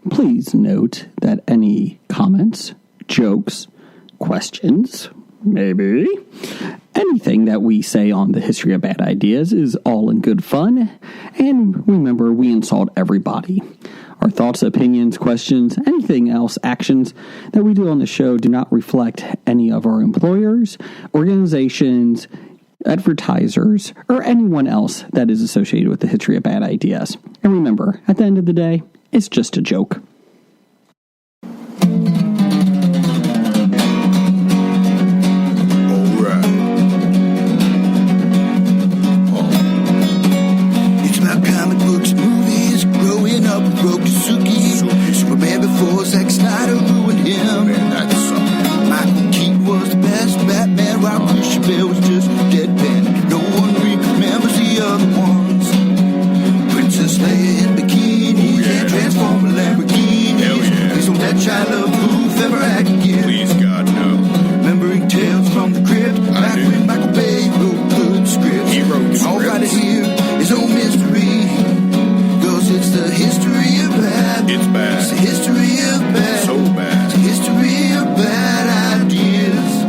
Please note that any comments, jokes, questions, maybe anything that we say on the History of Bad Ideas is all in good fun. And remember, we insult everybody. Our thoughts, opinions, questions, anything else, actions that we do on the show do not reflect any of our employers, organizations, advertisers, or anyone else that is associated with the History of Bad Ideas. And remember, at the end of the day, it's just a joke. Superman before Zack Snyder ruined him. Michael Keaton was the best Batman, while Christian Bale was just deadpan. No one remembers the other ones. Princess Leia in bikini and transform a Lamborghini. Please don't let Shia LaBeouf ever act again. Please, God, no. Remembering tales from the crypt, back when Michael Bay wrote good scripts. He wrote scripts. All right here is no mystery. It's the history of bad. It's bad. It's the history of bad. So bad. It's the history of bad ideas.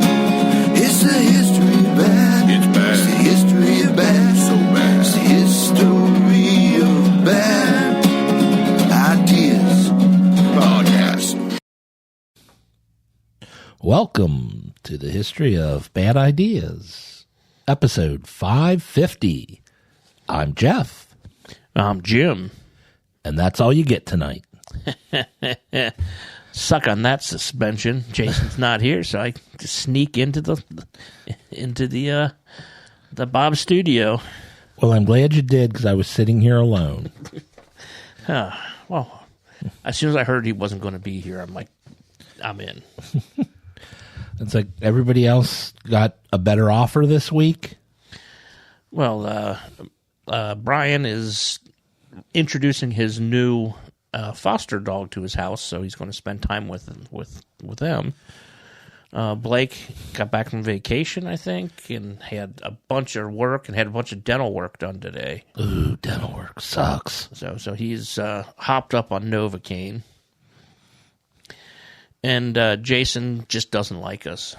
It's the history of bad. It's bad. It's the history of bad. So bad. It's the history of bad ideas. Podcast. Welcome to the History of Bad Ideas, episode 550. I'm Jeff. I'm Jim. And that's all you get tonight. Suck on that suspension. Jason's not here, so I just sneak into the Bob studio. Well, I'm glad you did, because I was sitting here alone. Well, as soon as I heard he wasn't going to be here, I'm like, I'm in. It's like everybody else got a better offer this week. Well, Brian is introducing his new foster dog to his house, so he's going to spend time with them. Blake got back from vacation, I think, and had a bunch of work and had a bunch of dental work done today. Ooh, dental work sucks. So he's hopped up on Novocaine. And Jason just doesn't like us.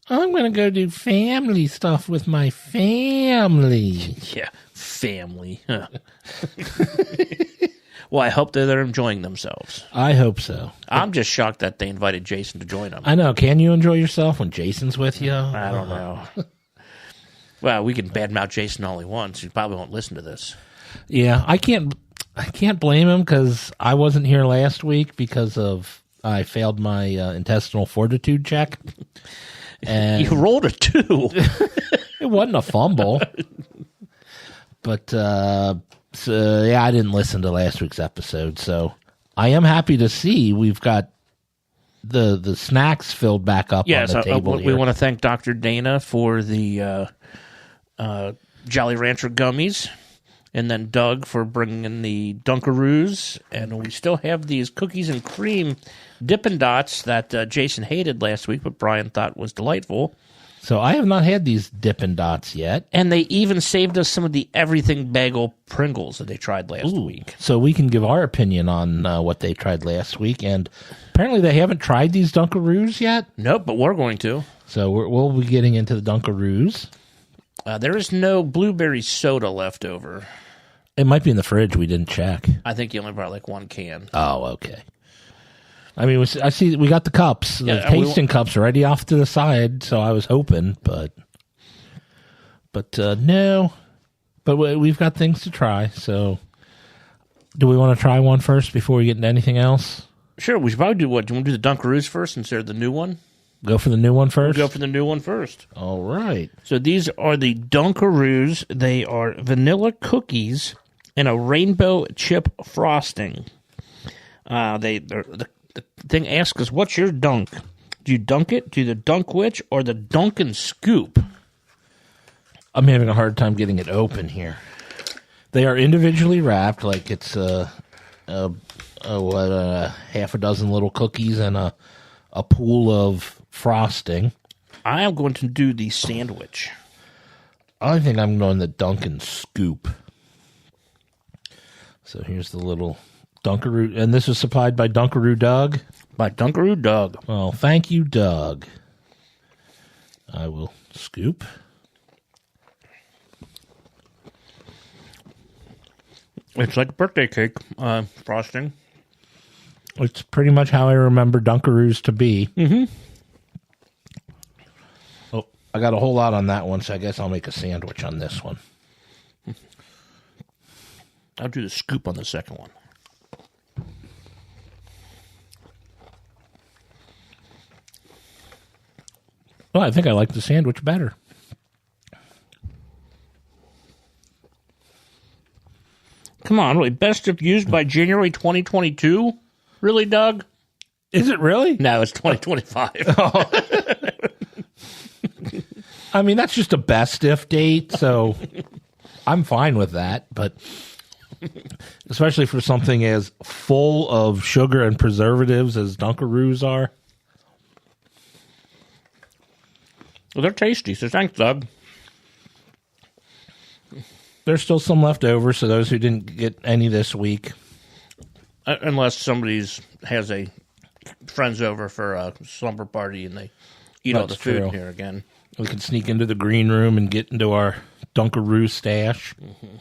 I'm going to go do family stuff with my family. Yeah, family. Huh. Well, I hope that they're enjoying themselves. I hope so. I'm just shocked that they invited Jason to join them. I know. Can you enjoy yourself when Jason's with you? I don't know. Well, we can badmouth Jason only once. He probably won't listen to this. Yeah, I can't blame him, because I wasn't here last week because I failed my intestinal fortitude check. And you rolled a 2. It wasn't a fumble. But, yeah, I didn't listen to last week's episode. So I am happy to see we've got the snacks filled back up on the table. We want to thank Dr. Dana for the Jolly Rancher gummies. And then Doug for bringing in the Dunkaroos. And we still have these cookies and cream Dippin' Dots that Jason hated last week, but Brian thought was delightful. So I have not had these Dippin' Dots yet. And they even saved us some of the Everything Bagel Pringles that they tried last week. So we can give our opinion on what they tried last week. And apparently they haven't tried these Dunkaroos yet. Nope, but we're going to. So we'll be getting into the Dunkaroos. There is no blueberry soda left over. It might be in the fridge. We didn't check. I think you only brought like one can. Oh, okay. I mean, I see we got the cups, the tasting cups already off to the side, so I was hoping, but no. But we've got things to try, so do we want to try one first before we get into anything else? Sure, we should probably do what? Do you want to do the Dunkaroos first instead of the new one? Go for the new one first? We'll go for the new one first. All right. So these are the Dunkaroos. They are vanilla cookies and a rainbow chip frosting. The thing asks us, what's your dunk? Do you dunk it? Do the Dunkwich or the Dunkin' Scoop? I'm having a hard time getting it open here. They are individually wrapped, like it's half a dozen little cookies and a pool of frosting. I am going to do the sandwich. I think I'm going the Dunkin' Scoop. So here's the little Dunkaroo, and this was supplied by Dunkaroo Doug. By Dunkaroo Doug. Well, thank you, Doug. I will scoop. It's like a birthday cake frosting. It's pretty much how I remember Dunkaroos to be. Mm-hmm. Oh, I got a whole lot on that one, so I guess I'll make a sandwich on this one. I'll do the scoop on the second one. Well, I think I like the sandwich better. Come on, really, best if used by January 2022? Really, Doug? Is it really? No, it's 2025. I mean, that's just a best if date, so I'm fine with that. But especially for something as full of sugar and preservatives as Dunkaroos are. Well, they're tasty, so thanks, Doug. There's still some left over, so those who didn't get any this week. Unless somebody's has a friends over for a slumber party and they eat all the That's food true. here again. We can sneak into the green room and get into our Dunkaroo stash. Mm-hmm.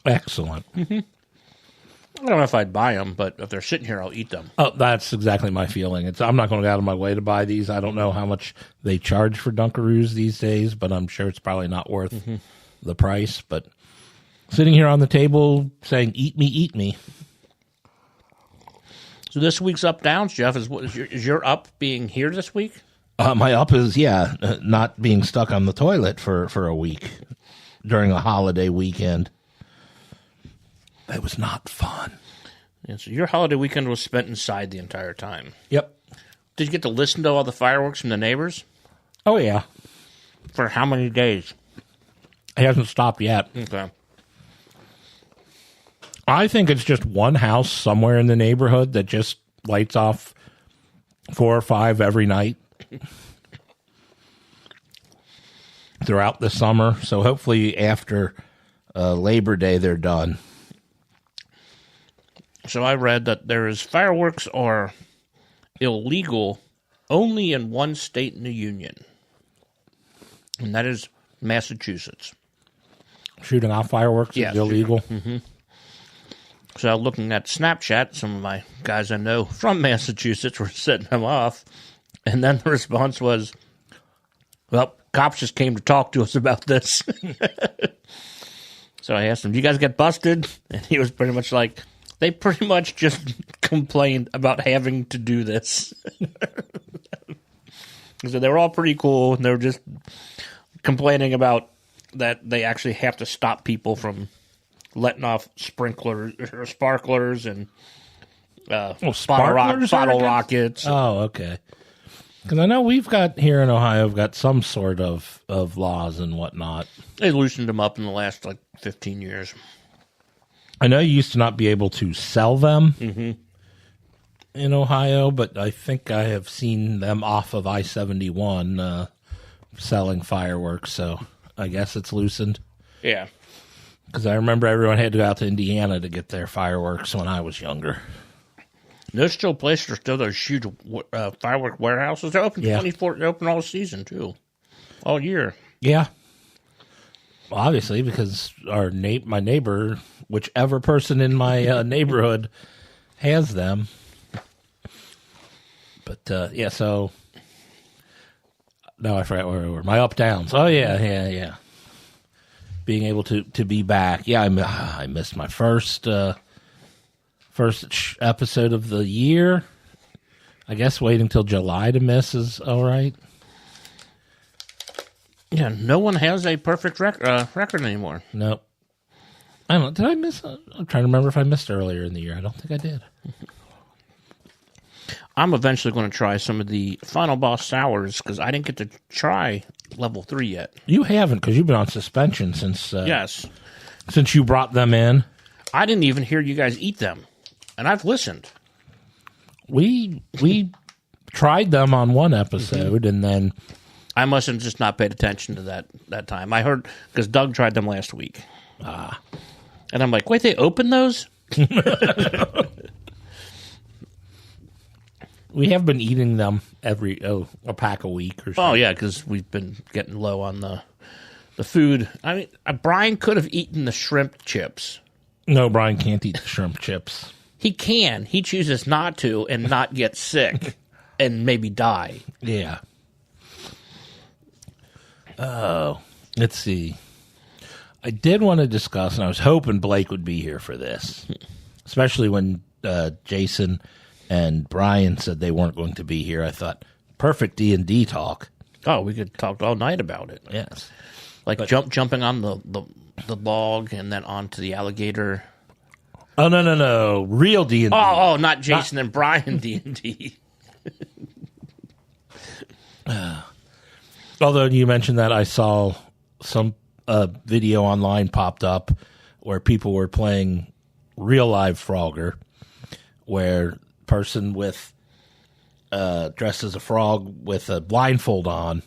Excellent. Mm-hmm. I don't know if I'd buy them, but if they're sitting here, I'll eat them. Oh, that's exactly my feeling. I'm not going to go out of my way to buy these. I don't know how much they charge for Dunkaroos these days, but I'm sure it's probably not worth the price. But sitting here on the table saying, eat me, eat me. So this week's up downs, Jeff, is your up being here this week? My up is, not being stuck on the toilet for a week during a holiday weekend. That was not fun. Yeah, so your holiday weekend was spent inside the entire time. Yep. Did you get to listen to all the fireworks from the neighbors? Oh, yeah. For how many days? It hasn't stopped yet. Okay. I think it's just one house somewhere in the neighborhood that just lights off 4 or 5 every night throughout the summer. So hopefully after Labor Day, they're done. So I read that fireworks are illegal only in one state in the union, and that is Massachusetts. Shooting off fireworks Yeah, is illegal. So looking at Snapchat, some of my guys I know from Massachusetts were setting them off, and then the response was, well, cops just came to talk to us about this. So I asked him, do you guys get busted? And he was pretty much like, they pretty much just complained about having to do this. So they were all pretty cool, and they were just complaining about that they actually have to stop people from letting off sprinklers or sparklers and bottle rockets. Oh, okay. Because I know we've got here in Ohio, we've got some sort of laws and whatnot. They loosened them up in the last 15 years. I know you used to not be able to sell them in Ohio, but I think I have seen them off of I-71 selling fireworks, so I guess it's loosened. Yeah. Because I remember everyone had to go out to Indiana to get their fireworks when I was younger. There's still places, there's still those huge firework warehouses. They're open 24, they're open all season, too. All year. Yeah. Well, obviously, because my neighbor, whichever person in my neighborhood has them. But, so... No, I forgot where we were. My up-downs. Oh, yeah. Being able to be back. Yeah, I missed my first episode of the year. I guess waiting till July to miss is all right. Yeah, no one has a perfect record anymore. Nope. I don't know. Did I miss? I'm trying to remember if I missed earlier in the year. I don't think I did. I'm eventually going to try some of the Final Boss sours because I didn't get to try level 3 yet. You haven't because you've been on suspension since. Yes. Since you brought them in. I didn't even hear you guys eat them, and I've listened. We tried them on one episode, and then I must have just not paid attention to that time. I heard because Doug tried them last week. And I'm like, wait, they open those? We have been eating them a pack a week or so. Oh, yeah, because we've been getting low on the food. I mean, Brian could have eaten the shrimp chips. No, Brian can't eat the shrimp chips. He can. He chooses not to and not get sick and maybe die. Yeah. Oh, let's see. I did want to discuss, and I was hoping Blake would be here for this, especially when Jason and Brian said they weren't going to be here. I thought, perfect D&D talk. Oh, we could talk all night about it. Yes. Like jumping on the log and then onto the alligator. Oh, no. Real D&D. Oh, not Jason and Brian D&D. Although you mentioned that, I saw some video online popped up where people were playing real live Frogger, where person with dressed as a frog with a blindfold on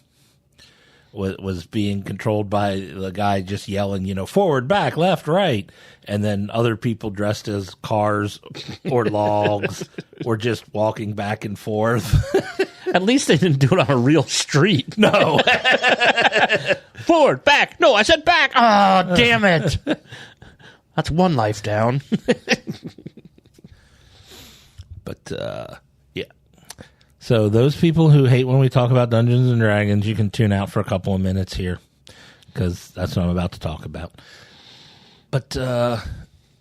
was being controlled by the guy just yelling, forward, back, left, right. And then other people dressed as cars or logs were just walking back and forth. At least they didn't do it on a real street. No. Forward, back. No, I said back. Oh, damn it. That's one life down. But, yeah. So those people who hate when we talk about Dungeons and Dragons, you can tune out for a couple of minutes here, because that's what I'm about to talk about. But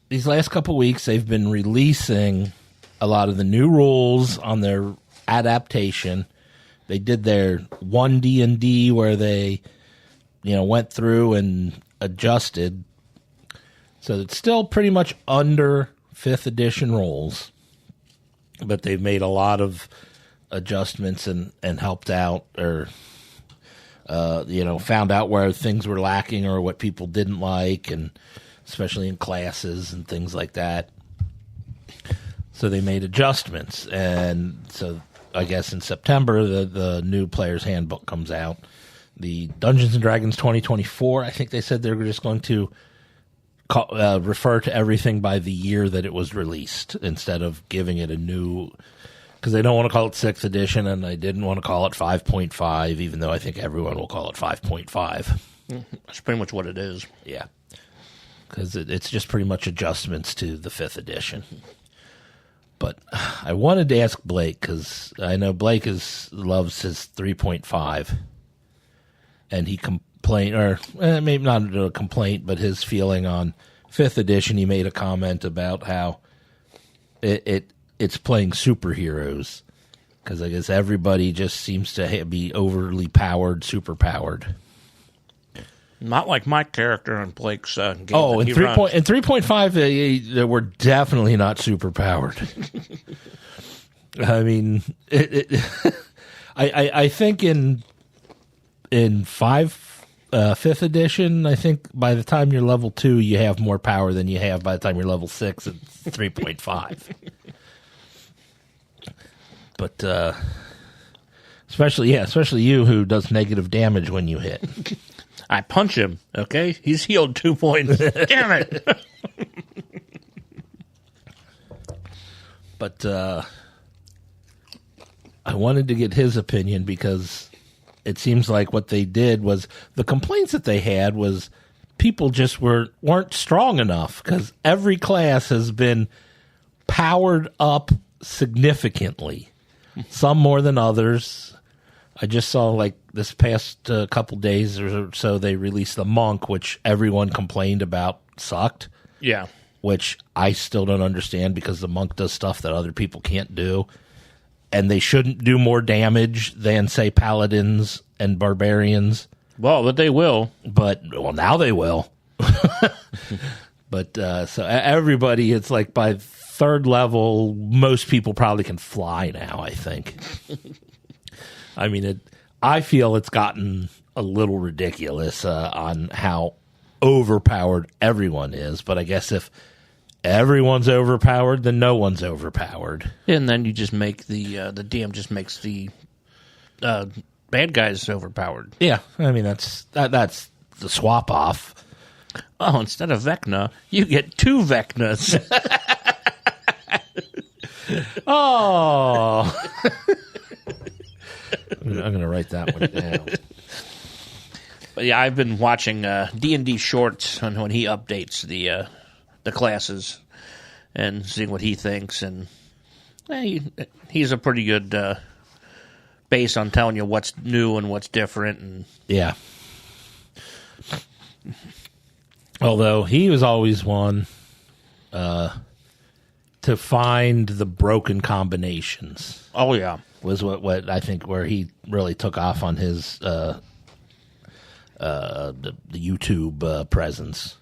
these last couple of weeks, they've been releasing a lot of the new rules on their adaptation. They did their 1D&D where they, went through and adjusted. So it's still pretty much under 5th edition rules, but they've made a lot of adjustments and helped out or, found out where things were lacking or what people didn't like, and especially in classes and things like that. So they made adjustments. And so I guess in September, the new player's handbook comes out. The Dungeons & Dragons 2024, I think they said they're just going to refer to everything by the year that it was released instead of giving it a new, because they don't want to call it 6th edition, and they didn't want to call it 5.5, even though I think everyone will call it 5.5. That's pretty much what it is. Yeah, because it's just pretty much adjustments to the 5th edition. But I wanted to ask Blake, because I know Blake loves his 3.5, and he complained, or maybe not a complaint, but his feeling on 5th edition. He made a comment about how it's playing superheroes, because I guess everybody just seems to be overly powered, super-powered. Not like my character in Blake's game. Oh, in 3.5, they were definitely not super powered. I mean, I think in 5th edition, I think by the time you're level 2, you have more power than you have by the time you're level 6 at 3.5. But especially you, who does negative damage when you hit. I punch him, okay? He's healed 2 points. Damn it. But I wanted to get his opinion, because it seems like what they did was, the complaints that they had was people just weren't strong enough, because every class has been powered up significantly, some more than others. I just saw, like, this past couple days or so, they released the monk, which everyone complained about sucked. Yeah. Which I still don't understand, because the monk does stuff that other people can't do. And they shouldn't do more damage than, say, paladins and barbarians. Well, but they will. Well, now they will. But so everybody, it's like by 3rd level, most people probably can fly now, I think. I mean, I feel it's gotten a little ridiculous on how overpowered everyone is. But I guess if everyone's overpowered, then no one's overpowered. And then you just make the DM just makes the bad guy's overpowered. Yeah, I mean that's the swap off. Oh, instead of Vecna, you get 2 Vecnas. Oh, I'm going to write that one down. But yeah, I've been watching D&D shorts on when he updates the classes and seeing what he thinks, and he's a pretty good base on telling you what's new and what's different. And Yeah. Although he was always one to find the broken combinations. oh yeah, Was what I think where he really took off on his the YouTube presence.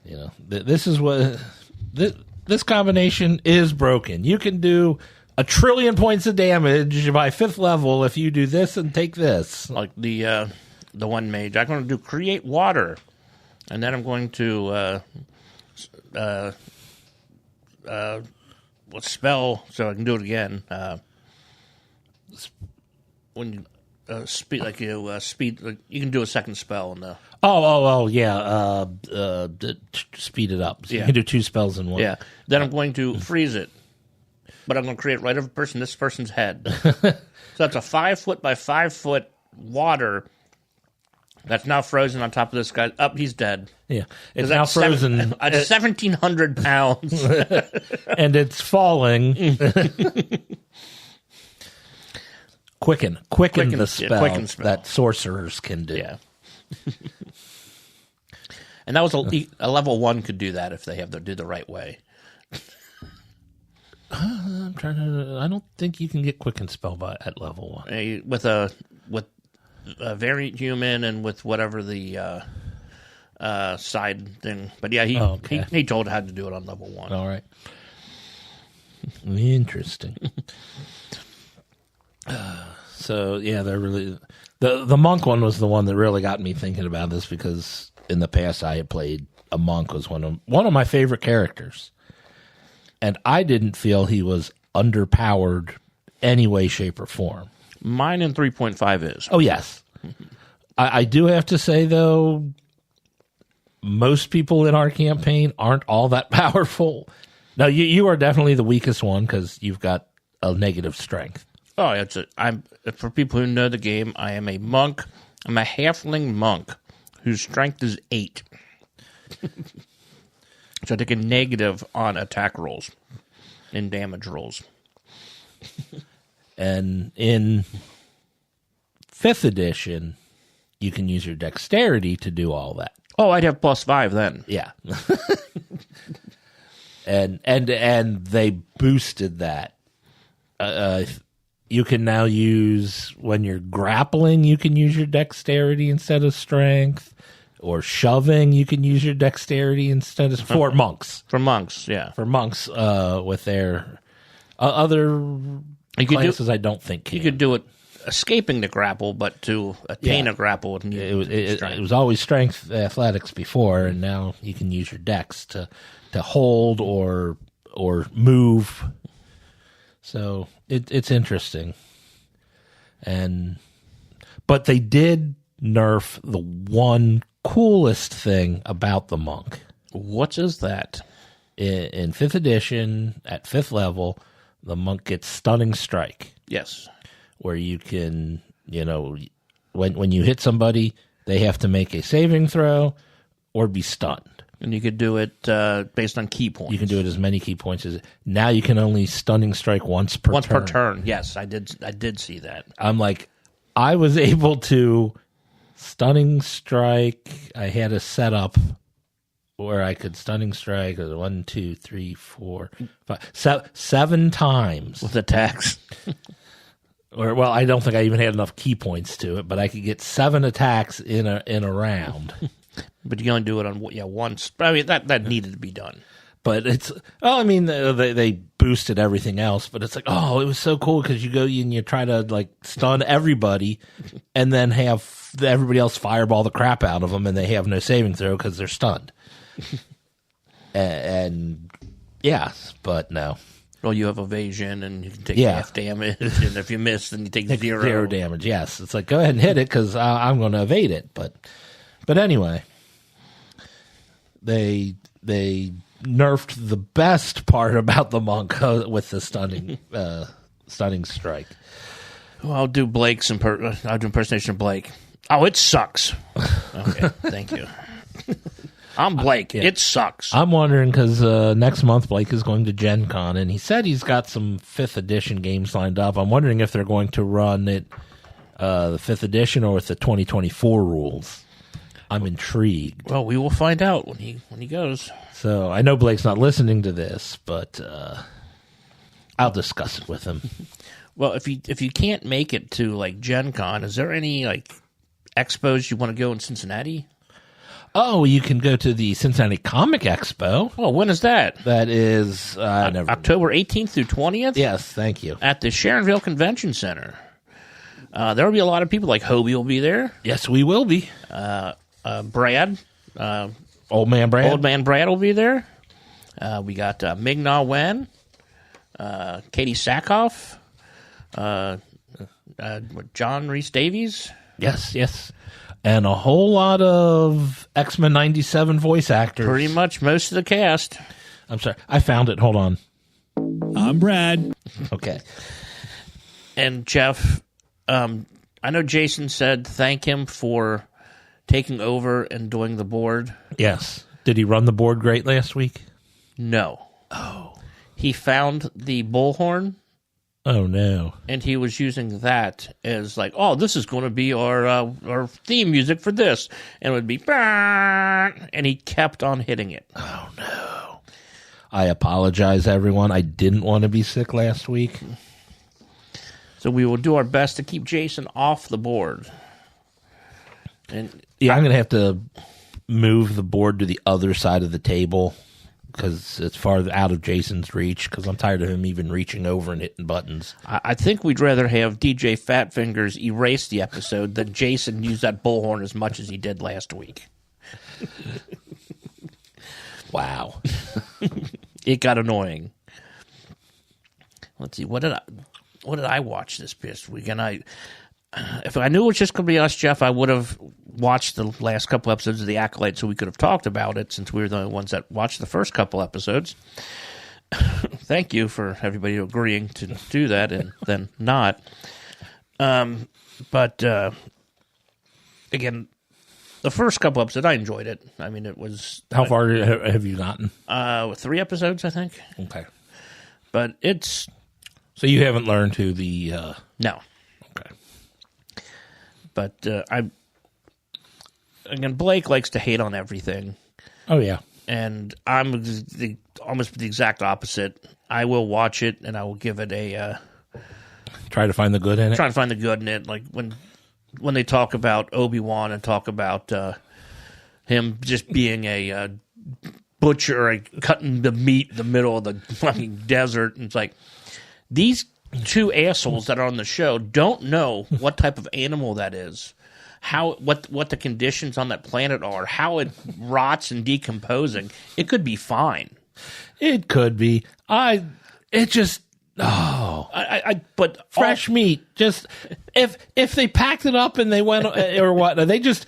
You know, this is what this combination is broken. You can do 1 trillion points of damage by 5th level if you do this and take this. like the one mage. I'm going to do create water, and then I'm going to what spell so I can do it again. When you speed, like you speed, like you can do a second spell in the. Yeah. Speed it up. So Yeah. You can do 2 spells in one. Yeah. Then I'm going to freeze it, but I'm going to create right over this person's head. So that's a 5 foot by 5 foot water that's now frozen on top of this guy. Up, he's dead. Yeah. It's now frozen. At 1,700 pounds. And it's falling. Quicken the spell, quicken spell that sorcerers can do. Yeah. And that was a level 1 could do that if they have to do the right way. I'm trying to. I don't think you can get quicken spell at level 1 With a variant human and with whatever the side thing. But yeah, he told how to do it on level 1. All right. Interesting. So yeah, they're really the monk one was the one that really got me thinking about this, because in the past I had played a monk, was one of my favorite characters, and I didn't feel he was underpowered any way, shape, or form. Mine in 3.5 is. Oh yes, I do have to say though, most people in our campaign aren't all that powerful. Now you are definitely the weakest one because you've got a negative strength. Oh, for people who know the game, I am a monk. I'm a halfling monk whose strength is 8. So I take a negative on attack rolls and damage rolls. And in 5th edition, you can use your dexterity to do all that. Oh, I'd have +5 then. Yeah. and they boosted that. You can now use, when you're grappling, you can use your dexterity instead of strength. Or shoving, you can use your dexterity instead of... For monks. For monks, yeah. For monks, with their other classes, I don't think can. You could do it escaping the grapple, but to attain a grapple... It was always strength athletics before, and now you can use your dex to hold or move. So it's interesting. But they did nerf the one coolest thing about the monk. What is that? In 5th edition, at 5th level, the monk gets Stunning Strike. Yes. Where you can, when you hit somebody, they have to make a saving throw or be stunned. And you could do it based on key points. You can do it as many key points as... Now you can only Stunning Strike once per turn. Once per turn, yes. I did see that. I'm like, I was able to Stunning Strike. I had a setup where I could Stunning Strike 1, 2, 3, 4, 5, 7 times. With attacks. Well, I don't think I even had enough key points to it, but I could get 7 attacks in a round. But you only do it on once. But I mean, that needed to be done. But it's... Oh, I mean, they boosted everything else, but it's like, oh, it was so cool because you go and you try to, stun everybody and then have everybody else fireball the crap out of them, and they have no saving throw because they're stunned. and yes, but no. Well, you have evasion, and you can take Yeah. half damage, and if you miss, then you take zero. Damage. Yes, it's like go ahead and hit it because I'm going to evade it. But anyway, they nerfed the best part about the monk with the stunning strike. Well, I'll do Blake's I'll do impersonation of Blake. Oh, it sucks. Okay, thank you. I'm Blake. Yeah. It sucks. I'm wondering because next month Blake is going to Gen Con, and he said he's got some 5th edition games lined up. I'm wondering if they're going to run it the 5th edition or with the 2024 rules. I'm intrigued. Well, we will find out when he goes. So I know Blake's not listening to this, but I'll discuss it with him. Well, if you can't make it to like Gen Con, is there any like expos you want to go in Cincinnati? Oh, you can go to the Cincinnati Comic Expo. Oh, when is that? That is October 18th through 20th? Yes, thank you. At the Sharonville Convention Center. There will be a lot of people, like Hobie will be there. Yes, we will be. Brad. Old Man Brad. Old Man Brad will be there. We got Ming-Na Wen. Katie Sackhoff. John Rhys Davies. Yes. And a whole lot of X-Men 97 voice actors. Pretty much most of the cast. I'm sorry. I found it. Hold on. I'm Brad. Okay. And Jeff, I know Jason said thank him for taking over and doing the board. Yes. Did he run the board great last week? No. Oh. He found the bullhorn. Oh, no. And he was using that as like, oh, this is going to be our theme music for this. And it would be, and he kept on hitting it. Oh, no. I apologize, everyone. I didn't want to be sick last week. So we will do our best to keep Jason off the board. And yeah, I'm going to have to move the board to the other side of the table because it's far out of Jason's reach because I'm tired of him even reaching over and hitting buttons. I think we'd rather have DJ Fat Fingers erase the episode than Jason use that bullhorn as much as he did last week. Wow. It got annoying. Let's see, what did I watch this past week? And if I knew it was just going to be us, Jeff, I would have watched the last couple episodes of The Acolyte so we could have talked about it since we were the only ones that watched the first couple episodes. Thank you for everybody agreeing to do that and then not. But again, the first couple episodes, I enjoyed it. I mean, it was... How far have you gotten? 3 episodes, I think. Okay. But it's... So you haven't learned who the... No. Okay. But again, Blake likes to hate on everything. Oh, yeah. And I'm almost the exact opposite. I will watch it, and I will give it a... Try to find the good in it? Trying to find the good in it. Like, when they talk about Obi-Wan and talk about him just being a butcher, like cutting the meat in the middle of the fucking desert, and it's like, these two assholes that are on the show don't know what type of animal that is, what the conditions on that planet are, how it rots and decomposing. It could be fine. It could be. But fresh meat. Just if they packed it up and they went or what? They just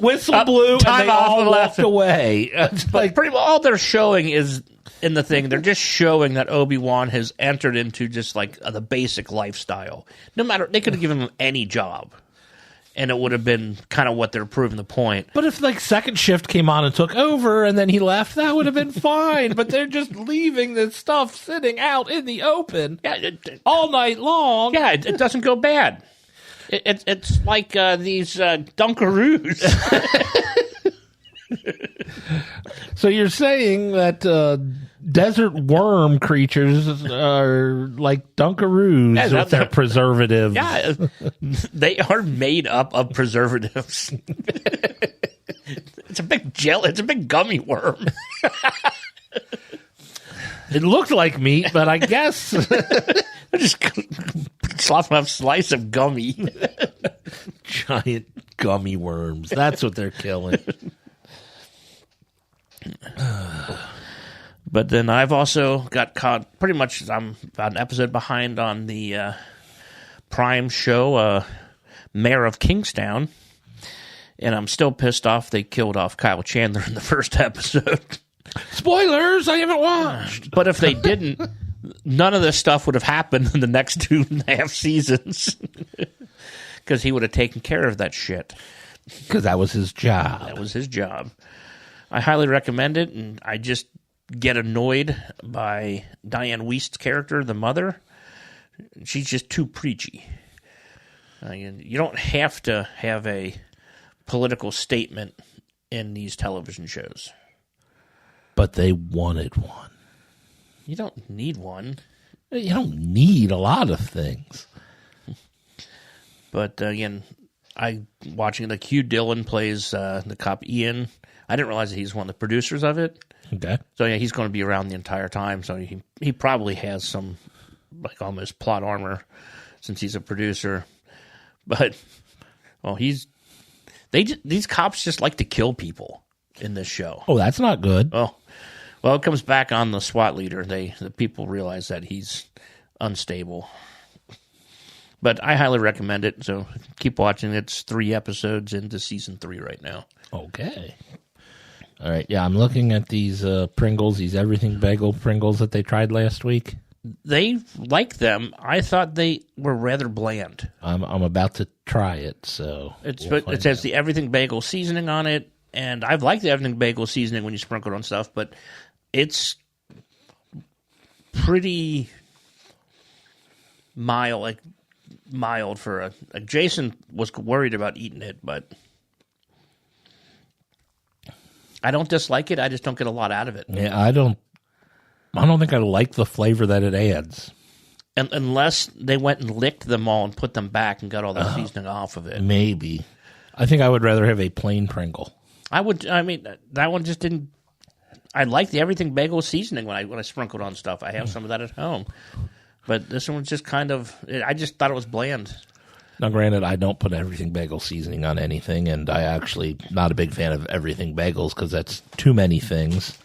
whistle blew and they all left away. It's Like pretty much all they're showing is in the thing. They're just showing that Obi-Wan has entered into just like the basic lifestyle. No matter, they could have given him any job, and it would have been kind of what they're proving the point. But if like second shift came on and took over and then he left, that would have been fine. But they're just leaving this stuff sitting out in the open all night long. Yeah, it doesn't go bad. It's like these Dunkaroos. So you're saying that desert worm creatures are like Dunkaroos with their preservatives. Yeah, they are made up of preservatives. It's a big It's a big gummy worm. It looked like meat, but I guess just slop a slice of gummy. Giant gummy worms. That's what they're killing. But then I've also got caught pretty much. I'm about an episode behind on the Prime show, Mayor of Kingstown, and I'm still pissed off they killed off Kyle Chandler in the first episode. Spoilers! I haven't watched. But if they didn't, none of this stuff would have happened in the next 2.5 seasons. Because he would have taken care of that shit. Because that was his job. That was his job. I highly recommend it, and I just get annoyed by Diane Wiest's character, the mother. She's just too preachy. You don't have to have a political statement in these television shows. But they wanted one. You don't need one. You don't need a lot of things. But again, watching the Hugh Dillon plays the cop Ian. I didn't realize that he's one of the producers of it. Okay. So yeah, he's going to be around the entire time. So he probably has some like almost plot armor since he's a producer. But these cops just like to kill people in this show. Oh, that's not good. Oh, well, it comes back on the SWAT leader. The people realize that he's unstable. But I highly recommend it, so keep watching. It's 3 episodes into season 3 right now. Okay. All right, yeah, I'm looking at these Pringles, these everything bagel Pringles that they tried last week. They like them. I thought they were rather bland. I'm about to try it, so It says the everything bagel seasoning on it, and I've liked the everything bagel seasoning when you sprinkle it on stuff, but it's pretty mild for a Jason was worried about eating it, but I don't dislike it. I just don't get a lot out of it. Yeah, I don't think I like the flavor that it adds. And unless they went and licked them all and put them back and got all that seasoning off of it. Maybe. I think I would rather have a plain Pringle. That one just didn't. I like the everything bagel seasoning when I sprinkled on stuff. I have some of that at home. But this one was just kind of, I just thought it was bland. Now, granted, I don't put everything bagel seasoning on anything, and I actually not a big fan of everything bagels because that's too many things.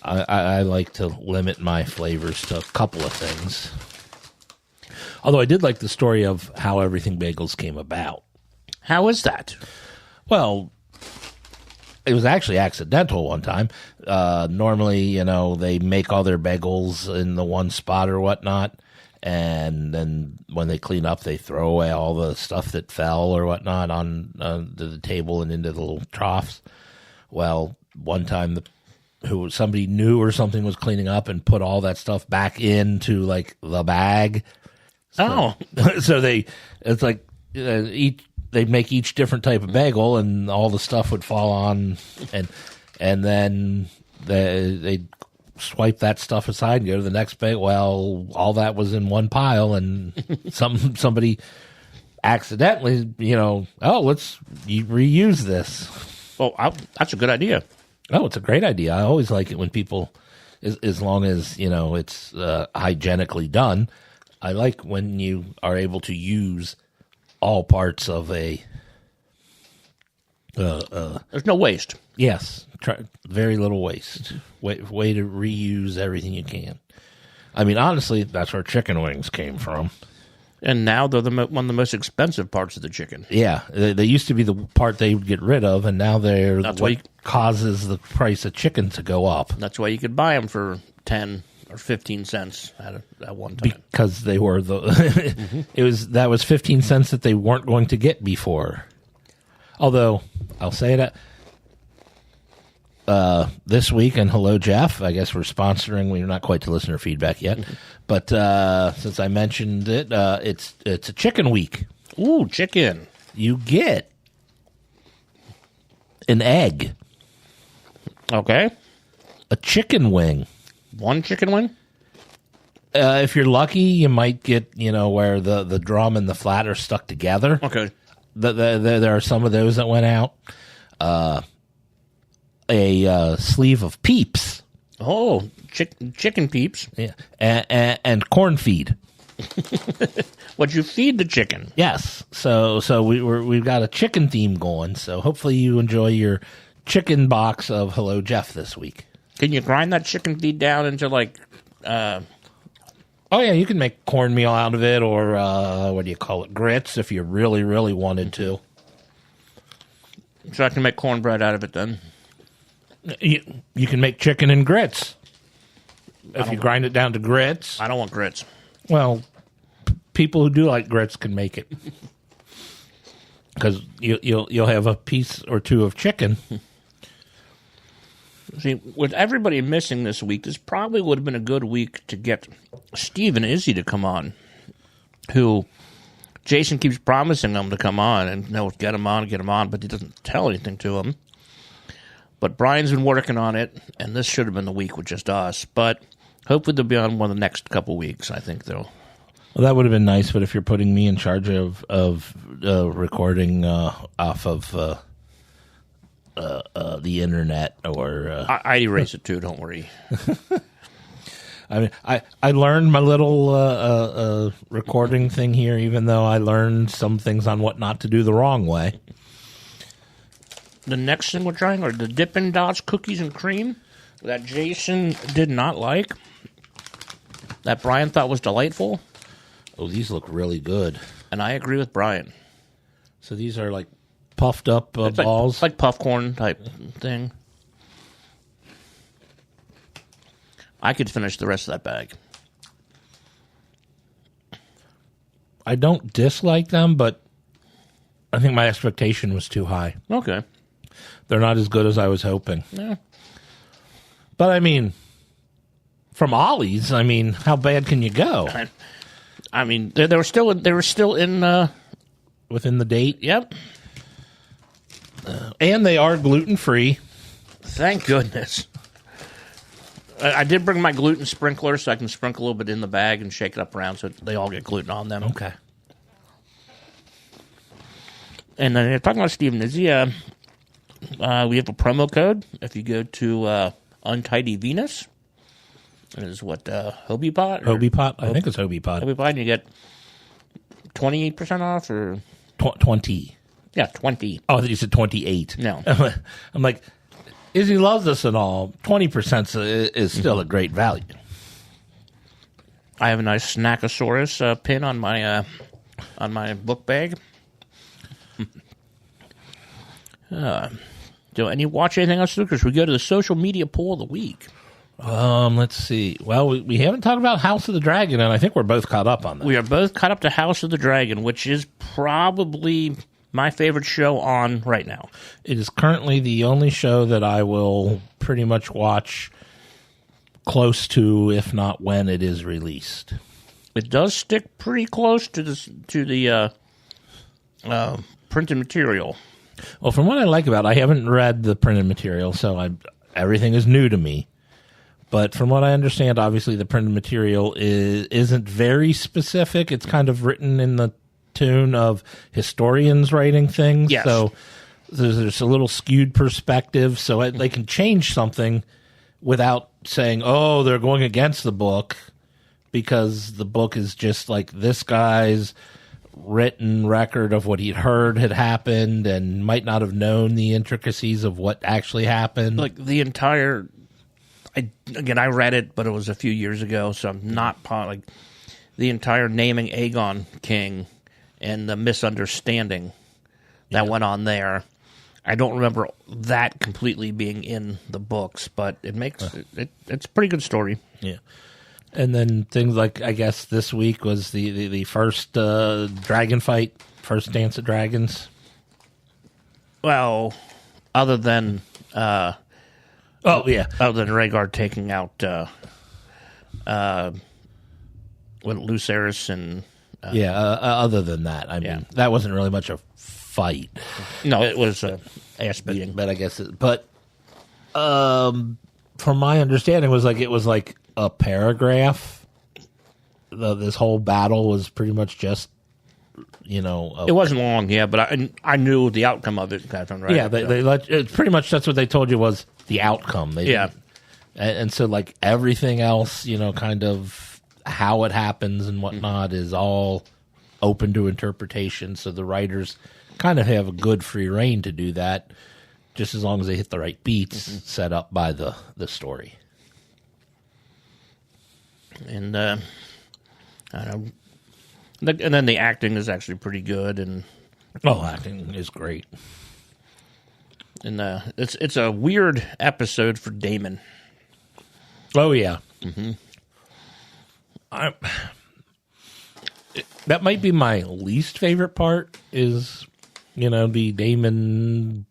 I like to limit my flavors to a couple of things. Although I did like the story of how everything bagels came about. How is that? Well, it was actually accidental one time. Normally, they make all their bagels in the one spot or whatnot, and then when they clean up, they throw away all the stuff that fell or whatnot on the table and into the little troughs. Well, one time somebody new or something was cleaning up and put all that stuff back into like the bag. So it's like they'd make each different type of bagel, and all the stuff would fall on, and then they'd swipe that stuff aside and go to the next bagel. Well, all that was in one pile, and somebody accidentally, let's reuse this. Oh, that's a good idea. Oh, it's a great idea. I always like it when people, as long as, it's hygienically done, I like when you are able to use all parts of a... There's no waste. Yes. Very little waste. Way to reuse everything you can. I mean, honestly, that's where chicken wings came from. And now they're one of the most expensive parts of the chicken. Yeah. They used to be the part they would get rid of, and now they're what causes the price of chicken to go up. That's why you could buy them for 10 or 15 cents at one time. Because they were that was 15 cents that they weren't going to get before. Although, I'll say that this week, and hello, Jeff. I guess we're sponsoring. We're not quite to listener feedback yet. But since I mentioned it, it's a chicken week. Ooh, chicken. You get an egg. Okay. A chicken wing. One chicken wing? If you're lucky, you might get, where the drum and the flat are stuck together. Okay. There are some of those that went out. A sleeve of Peeps. Oh, chicken Peeps. Yeah. And corn feed. What'd you feed the chicken? Yes. So we've got a chicken theme going. So hopefully you enjoy your chicken box of Hello Jeff this week. Can you grind that chicken feed down into like? Oh yeah, you can make cornmeal out of it, or what do you call it, grits, if you really, really wanted to. So I can make cornbread out of it then. You can make chicken and grits if you grind it down to grits. I don't want grits. Well, people who do like grits can make it because you'll have a piece or two of chicken. See, with everybody missing this week, this probably would have been a good week to get Steve and Izzy to come on, who Jason keeps promising them to come on, and they'll get them on, but he doesn't tell anything to them. But Brian's been working on it, and this should have been the week with just us. But hopefully they'll be on one of the next couple weeks. I think they'll. Well, that would have been nice, but if you're putting me in charge of recording off of the internet, or I'd erase it too. Don't worry. I mean, I learned my little recording thing here, even though I learned some things on what not to do the wrong way. The next thing we're trying are the Dippin' Dots cookies and cream that Jason did not like, that Brian thought was delightful. Oh, these look really good. And I agree with Brian. So these are like puffed up balls? It's like popcorn type thing. I could finish the rest of that bag. I don't dislike them, but I think my expectation was too high. Okay. They're not as good as I was hoping. Yeah. But I mean, from Ollie's, I mean, how bad can you go? I mean, they were still in Within the date? Yep. And they are gluten-free. Thank goodness. I did bring my gluten sprinkler so I can sprinkle a little bit in the bag and shake it up around so they all get gluten on them. Okay. And then talking about Steve and Izzy, we have a promo code. If you go to Untidy Venus, it is what, Hobie Pot? Hobie Pot? I think it's Hobie Pot. Hobie Pot, and you get 28% off, or? 20. Yeah, 20. Oh, I thought you said 28. No. I'm like, Izzy loves us and all. 20% is still a great value. I have a nice Snackosaurus pin on my book bag. Do any watch anything else, Lucas? We go to the social media poll of the week. Let's see. Well, we haven't talked about House of the Dragon, and I think we're both caught up on that. We are both caught up to House of the Dragon, which is probably my favorite show on right now. It is currently the only show that I will pretty much watch close to, if not when it is released. It does stick pretty close to the printed material. Well, from what I like about it, I haven't read the printed material, so everything is new to me. But from what I understand, obviously the printed material isn't very specific. It's kind of written in the tune of historians writing things. Yes. So there's a little skewed perspective, so they can change something without saying, oh, they're going against the book, because the book is just like this guy's written record of what he'd heard had happened and might not have known the intricacies of what actually happened. Like the entire... I read it, but it was a few years ago, so I'm not like the entire naming Aegon king and the misunderstanding that went on there. I don't remember that completely being in the books, but it makes it's a pretty good story. Yeah. And then things like, I guess this week was the first dragon fight, first Dance of Dragons. Well, other than other than Rhaegar taking out Lucerys and other than that, I mean, that wasn't really much a fight. No, it was ass beating. But I guess from my understanding, it was like a paragraph. This whole battle was pretty much just, it wasn't long, but I knew the outcome of it. Kind of, right? Yeah, they let pretty much that's what they told you was the outcome. And so like everything else, kind of how it happens and whatnot is all open to interpretation. So the writers kind of have a good free reign to do that, just as long as they hit the right beats set up by the story. And I don't know. And then the acting is actually pretty good, and Acting is great. And it's a weird episode for Damon. Oh yeah, that might be my least favorite part. Is the Damon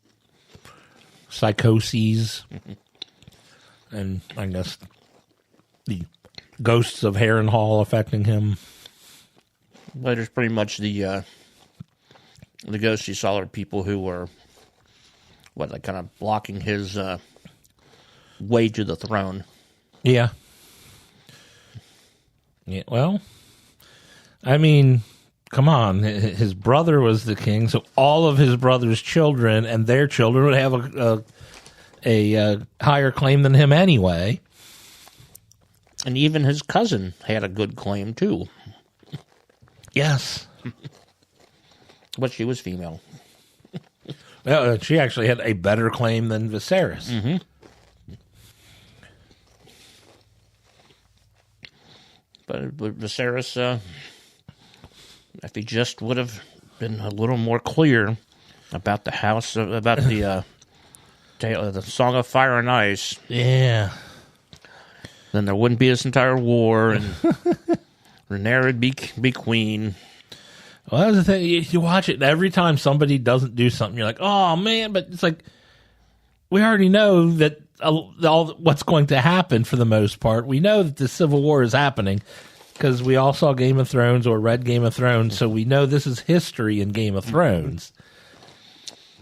psychoses, and I guess the ghosts of Harrenhal affecting him. Well, there's pretty much the ghosts you saw are people who were kind of blocking his way to the throne. Yeah. Yeah. Well, I mean, come on. His brother was the king, so all of his brother's children and their children would have a higher claim than him anyway. And even his cousin had a good claim too. Yes. But she was female. She actually had a better claim than Viserys. Mm-hmm. But Viserys, if he just would have been a little more clear about the house, about the Song of Fire and Ice, Yeah. then there wouldn't be this entire war, and Rhaenyra would be queen. Well, that's the thing. You watch it, and every time somebody doesn't do something, you're like, oh, man. But it's like, we already know that all what's going to happen for the most part. We know that the Civil War is happening because we all saw Game of Thrones or read Game of Thrones, so we know this is history in Game of Thrones.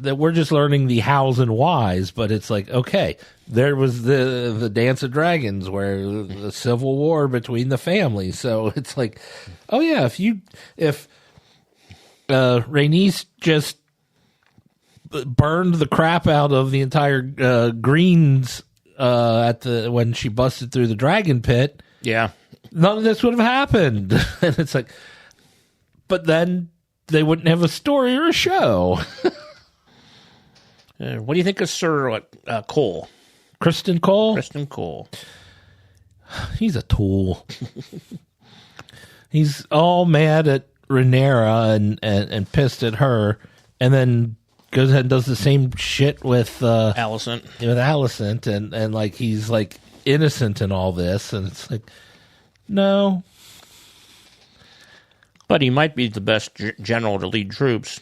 That we're just learning the hows and whys, but it's like, okay, there was the Dance of Dragons where the Civil War between the families. So it's like, oh, yeah, if Rhaenys just burned the crap out of the entire Greens when she busted through the dragon pit. Yeah, None of this would have happened. And it's like, but then they wouldn't have a story or a show. What do you think of Sir Cole? Kristen Cole? Kristen Cole. He's a tool. He's all mad at Rhaenyra and pissed at her, and then goes ahead and does the same shit with Alicent. With Alicent, and like he's like innocent in all this, and it's like, no. But he might be the best general to lead troops.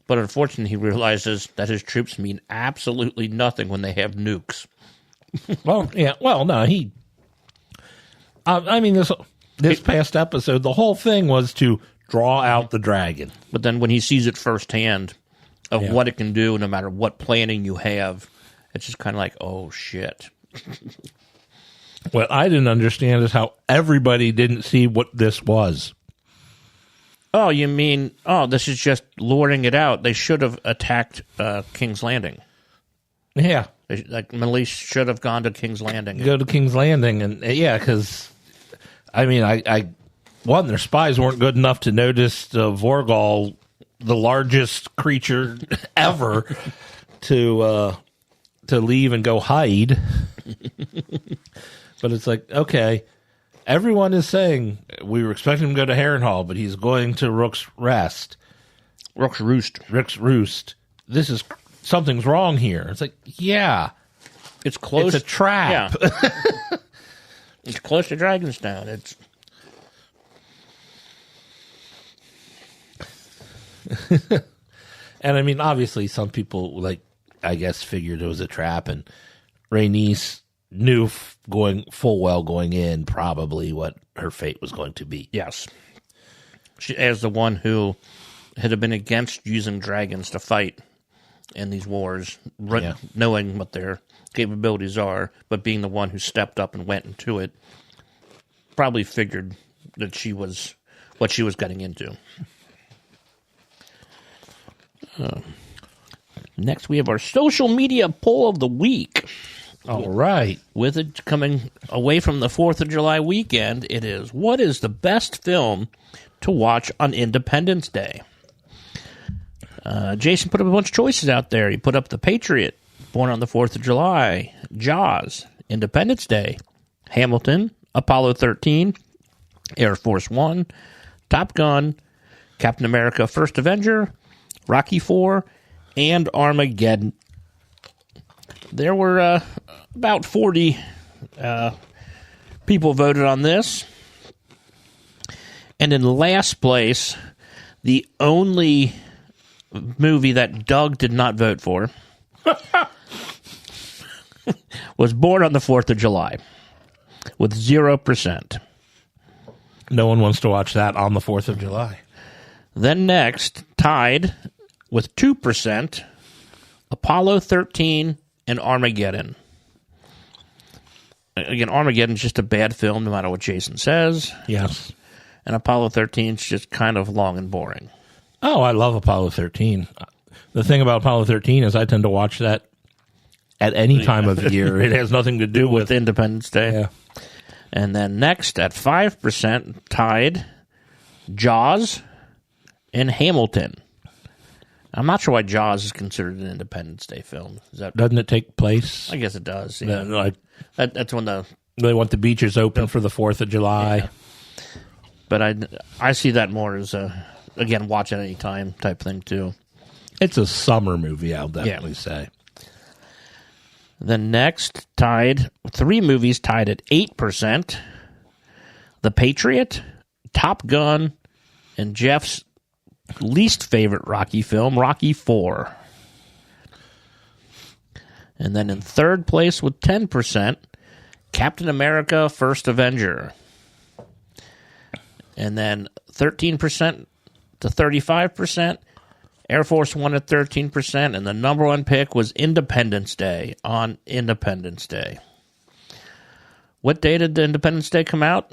But unfortunately, he realizes that his troops mean absolutely nothing when they have nukes. Well, yeah. Well, no, he. I mean, this past episode, the whole thing was to draw out the dragon. But then when he sees it firsthand of what it can do, no matter what planning you have, it's just kind of like, oh, shit. What I didn't understand is how everybody didn't see what this was. Oh, you mean, this is just luring it out. They should have attacked King's Landing. Yeah. Melis should have gone to King's Landing. Go to King's Landing, and because, I mean, one, their spies weren't good enough to notice Vorgal, the largest creature ever, to leave and go hide. But it's like, okay, everyone is saying we were expecting him to go to Harrenhal, but he's going to Rook's Roost. Rook's Roost. Something's wrong here. It's like, yeah. It's close. It's a trap. Yeah. It's close to Dragonstone. And I mean, obviously, some people, I guess, figured it was a trap, and Rhaenys knew going in probably what her fate was going to be. Yes. She, as the one who had been against using dragons to fight in these wars, knowing what their capabilities are, but being the one who stepped up and went into it, probably figured that she was what she was getting into. Next, we have our social media poll of the week. All right. With it coming away from the 4th of July weekend, it is, what is the best film to watch on Independence Day? Jason put up a bunch of choices out there. He put up The Patriot, Born on the 4th of July, Jaws, Independence Day, Hamilton, Apollo 13, Air Force One, Top Gun, Captain America First Avenger, Rocky IV, and Armageddon. There were about 40 people voted on this. And in last place, the only movie that Doug did not vote for was Born on the 4th of July with 0%. No one wants to watch that on the 4th of July. Then next, tied with 2%, Apollo 13 and Armageddon. Again, Armageddon's just a bad film no matter what Jason says. Yes. And Apollo 13 is just kind of long and boring. Oh, I love Apollo 13. The thing about Apollo 13 is I tend to watch that at any time of year. It has nothing to do with Independence Day. Yeah. And then next, at 5%, tied, Jaws and Hamilton. I'm not sure why Jaws is considered an Independence Day film. Doesn't it take place? I guess it does. Yeah. Like, That's when they want the beaches open for the 4th of July. Yeah. But I see that more as again, watch at any time type thing too. It's a summer movie, I'll definitely say. The next tied, 3 movies tied at 8%. The Patriot, Top Gun, and Jeff's least favorite Rocky film, Rocky IV. And then in third place with 10%, Captain America First Avenger. And then 13% to 35%, Air Force One at 13%, and the number one pick was Independence Day on Independence Day. What day did the Independence Day come out?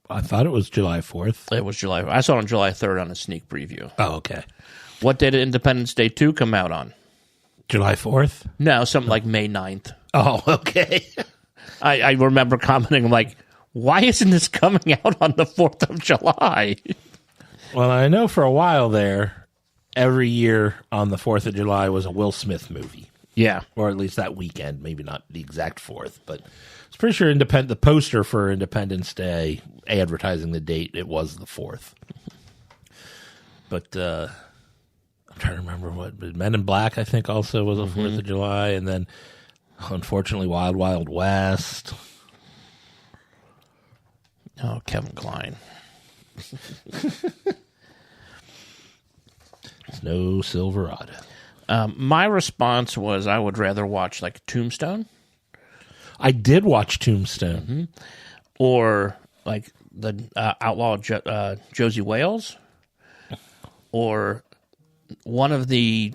I thought it was July 4th. It was July. I saw it on July 3rd on a sneak preview. Oh, okay. What day did Independence Day 2 come out on? July 4th? No, something like May 9th. Oh, okay. I remember commenting, like, why isn't this coming out on the 4th of July? Well, I know for a while there, every year on the 4th of July was a Will Smith movie. Yeah. Or at least that weekend, maybe not the exact 4th, but I was pretty sure the poster for Independence Day advertising the date, it was the 4th. But I'm trying to remember what, but Men in Black, I think, also was the 4th of July, and then, unfortunately, Wild Wild West. Oh, Kevin Kline. It's no Silverado. My response was I would rather watch like Tombstone. I did watch Tombstone. Or like the Outlaw Josie Wales. Or one of the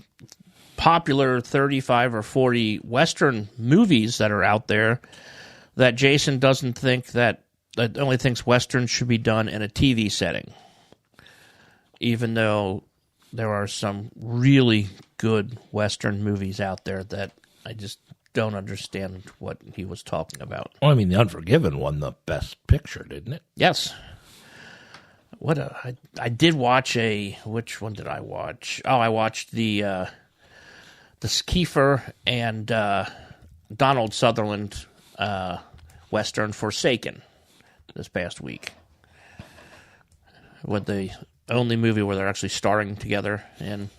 popular 35 or 40 Western movies that are out there that Jason doesn't think that only thinks Westerns should be done in a TV setting. Even though there are some really good Western movies out there that I just don't understand what he was talking about. Well, I mean, The Unforgiven won the Best Picture, didn't it? Yes. I did watch which one did I watch? Oh, I watched the Kiefer and Donald Sutherland Western Forsaken this past week. With the only movie where they're actually starring together in.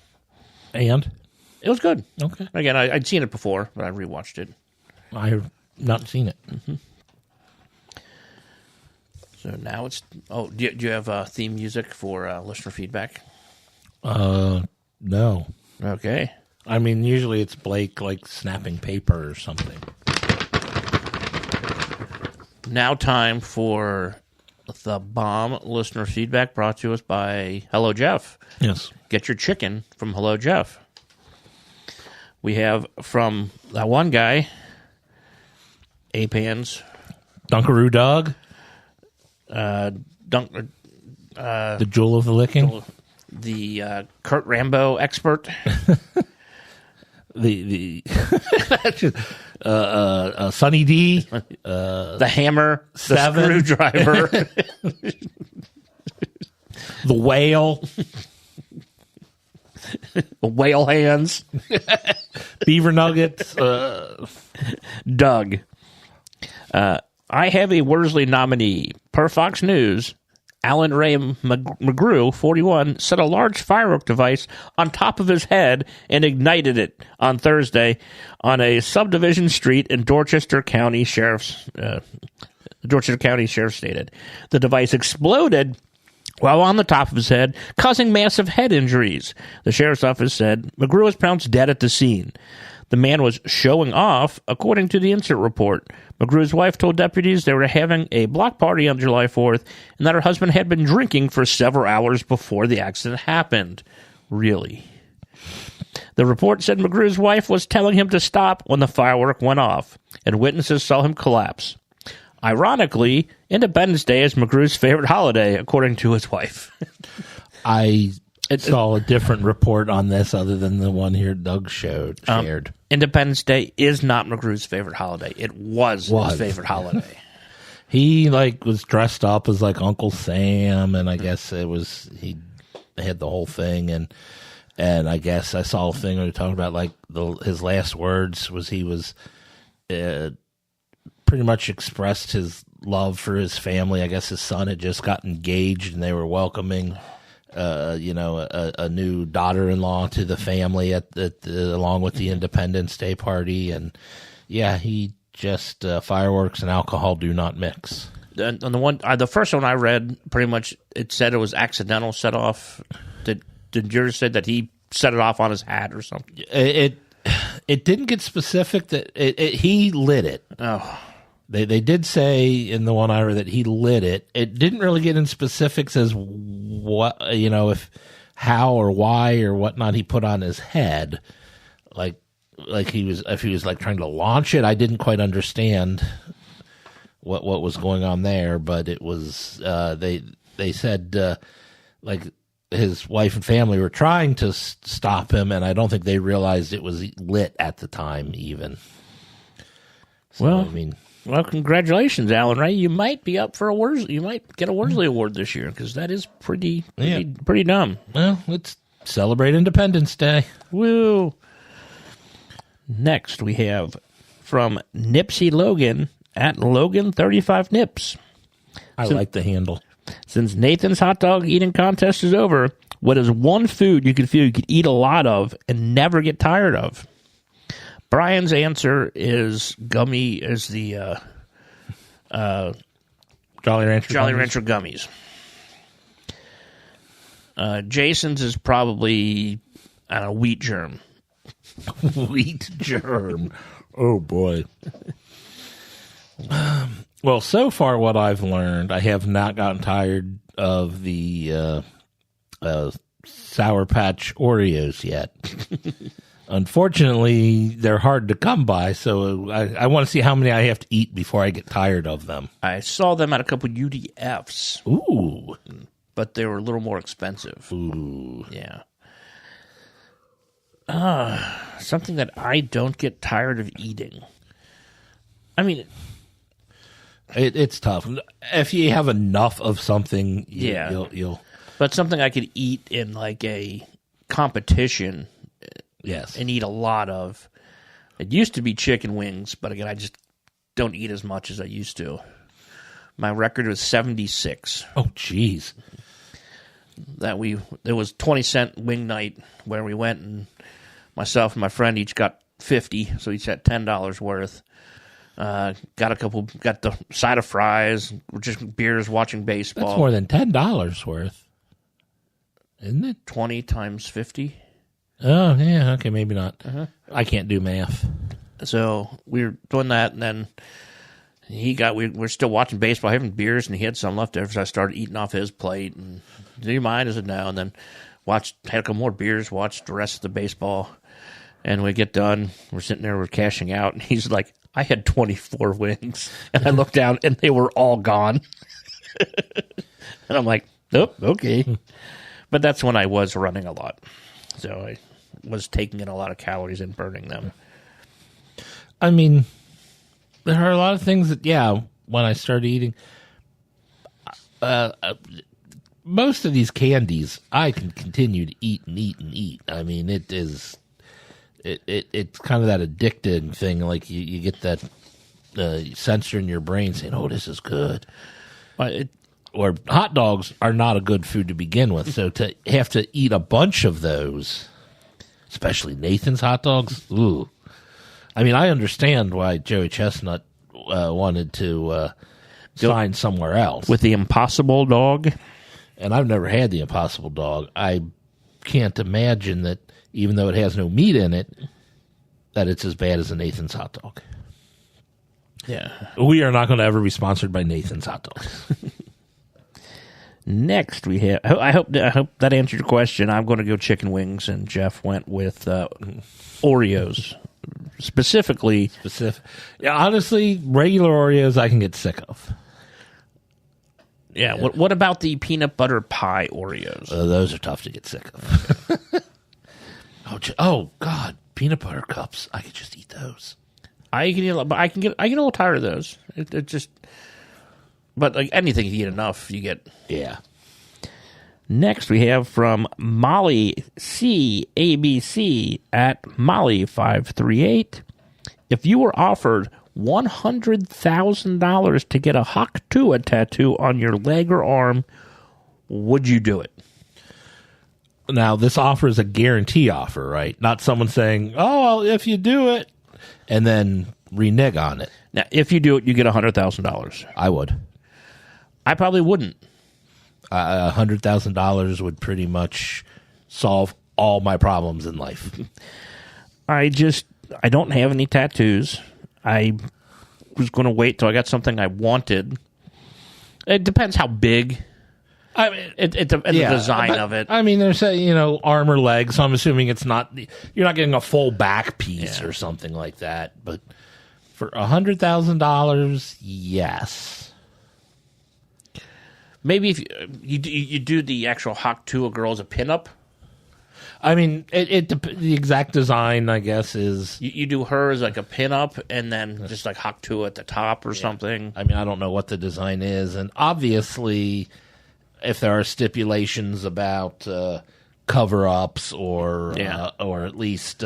And? It was good. Okay. Again, I'd seen it before, but I rewatched it. I have not seen it. So now it's... Oh, do you have theme music for listener feedback? No. Okay. I mean, usually it's Blake, like, snapping paper or something. Now time for the bomb listener feedback brought to us by Hello Jeff. Yes. Get your chicken from Hello Jeff. We have from that one guy, Apans. Dunkaroo Dog. The Jewel of the Licking. The Kurt Rambo expert. the Sunny D. The Hammer. Seven. The Screwdriver. The Whale. Whale hands. Beaver nuggets. Doug. I have a Worsley nominee. Per Fox News, Alan Ray McGrew, 41, set a large firework device on top of his head and ignited it on Thursday on a subdivision street in Dorchester County Sheriff stated. The device exploded while on the top of his head, causing massive head injuries. The sheriff's office said McGrew was pronounced dead at the scene. The man was showing off, according to the incident report. McGrew's wife told deputies they were having a block party on July 4th and that her husband had been drinking for several hours before the accident happened. Really? The report said McGrew's wife was telling him to stop when the firework went off, and witnesses saw him collapse. Ironically, Independence Day is McGrew's favorite holiday, according to his wife. I saw a different report on this other than the one here Doug shared. Independence Day is not McGrew's favorite holiday. It was his favorite holiday. He was dressed up as Uncle Sam, and I guess he had the whole thing, and I guess I saw a thing where they talking about his last words was he was pretty much expressed his love for his family. I guess his son had just got engaged, and they were welcoming a new daughter-in-law to the family along with the Independence Day party, and he just fireworks and alcohol do not mix. On the first one I read, pretty much it said it was accidental set off. Did yours say that he set it off on his hat or something? It didn't get specific that he lit it. Oh. They did say in the one I read that he lit it. It didn't really get in specifics as what, if how or why or whatnot he put on his head. If he was trying to launch it, I didn't quite understand what was going on there, but it was, they said, his wife and family were trying to stop him, and I don't think they realized it was lit at the time even. So, Well, congratulations, Alan Ray. You might be up for a Worsley. You might get a Worsley Award this year because that is pretty dumb. Well, let's celebrate Independence Day. Woo! Next, we have from Nipsey Logan at Logan35Nips. I like the handle. Since Nathan's hot dog eating contest is over, what is one food you could eat a lot of and never get tired of? Brian's answer is the Jolly Rancher gummies. Jason's is probably wheat germ. Wheat germ. Oh boy. Well, so far what I've learned, I have not gotten tired of the Sour Patch Oreos yet. Unfortunately, they're hard to come by, so I want to see how many I have to eat before I get tired of them. I saw them at a couple UDFs. Ooh. But they were a little more expensive. Ooh. Yeah. Something that I don't get tired of eating. I mean, it's tough. If you have enough of something, you'll. But something I could eat in a competition. Yes. And eat a lot of. It used to be chicken wings, but again, I just don't eat as much as I used to. My record was 76. Oh, jeez. There was 20-cent wing night where we went, and myself and my friend each got 50, so each had $10 worth. Got the side of fries, just beers, watching baseball. That's more than $10 worth, isn't it? 20 times 50. Oh, yeah, okay, maybe not. Uh-huh. I can't do math. So we were doing that, and then we're still watching baseball, having beers, and he had some left over, so I started eating off his plate. And do you mind? I said no, and then had a couple more beers, watched the rest of the baseball, and we get done. We're sitting there, we're cashing out, and he's like, I had 24 wings, and I looked down, and they were all gone. And I'm like, nope, okay. But that's when I was running a lot, so I was taking in a lot of calories and burning them. I mean, there are a lot of things that, when I started eating, most of these candies, I can continue to eat and eat and eat. I mean, it's kind of that addicting thing. Like you get that sensor in your brain saying, "Oh, this is good." Or hot dogs are not a good food to begin with. So to have to eat a bunch of those, especially Nathan's hot dogs, ooh. I mean, I understand why Joey Chestnut wanted to sign somewhere else. With the Impossible Dog? And I've never had the Impossible Dog. I can't imagine that, even though it has no meat in it, that it's as bad as a Nathan's hot dog. Yeah. We are not going to ever be sponsored by Nathan's hot dogs. Next, we have. I hope that answered your question. I'm going to go chicken wings, and Jeff went with Oreos. Specifically. Yeah, honestly, regular Oreos I can get sick of. Yeah. What about the peanut butter pie Oreos? Those are tough to get sick of. Oh God, peanut butter cups. I could just eat those. I get a little tired of those. It just. But like anything, you eat enough, you get. Yeah. Next, we have from Molly C. ABC at Molly538. If you were offered $100,000 to get a Haktua tattoo on your leg or arm, would you do it? Now, this offer is a guarantee offer, right? Not someone saying, "Oh, well, if you do it," and then renege on it. Now, if you do it, you get $100,000. I would. I probably wouldn't. $100,000 would pretty much solve all my problems in life. I don't have any tattoos. I was going to wait till I got something I wanted. It depends how big. I mean, the design of it. I mean, they're saying, arm or leg, so I'm assuming it's not, you're not getting a full back piece or something like that. But for $100,000, yes. Maybe if you do the actual Haktua girl as a pinup. I mean, the exact design, I guess, is... You do her as like a pinup and then just like Haktua at the top or something. I mean, I don't know what the design is. And obviously, if there are stipulations about cover-ups or at least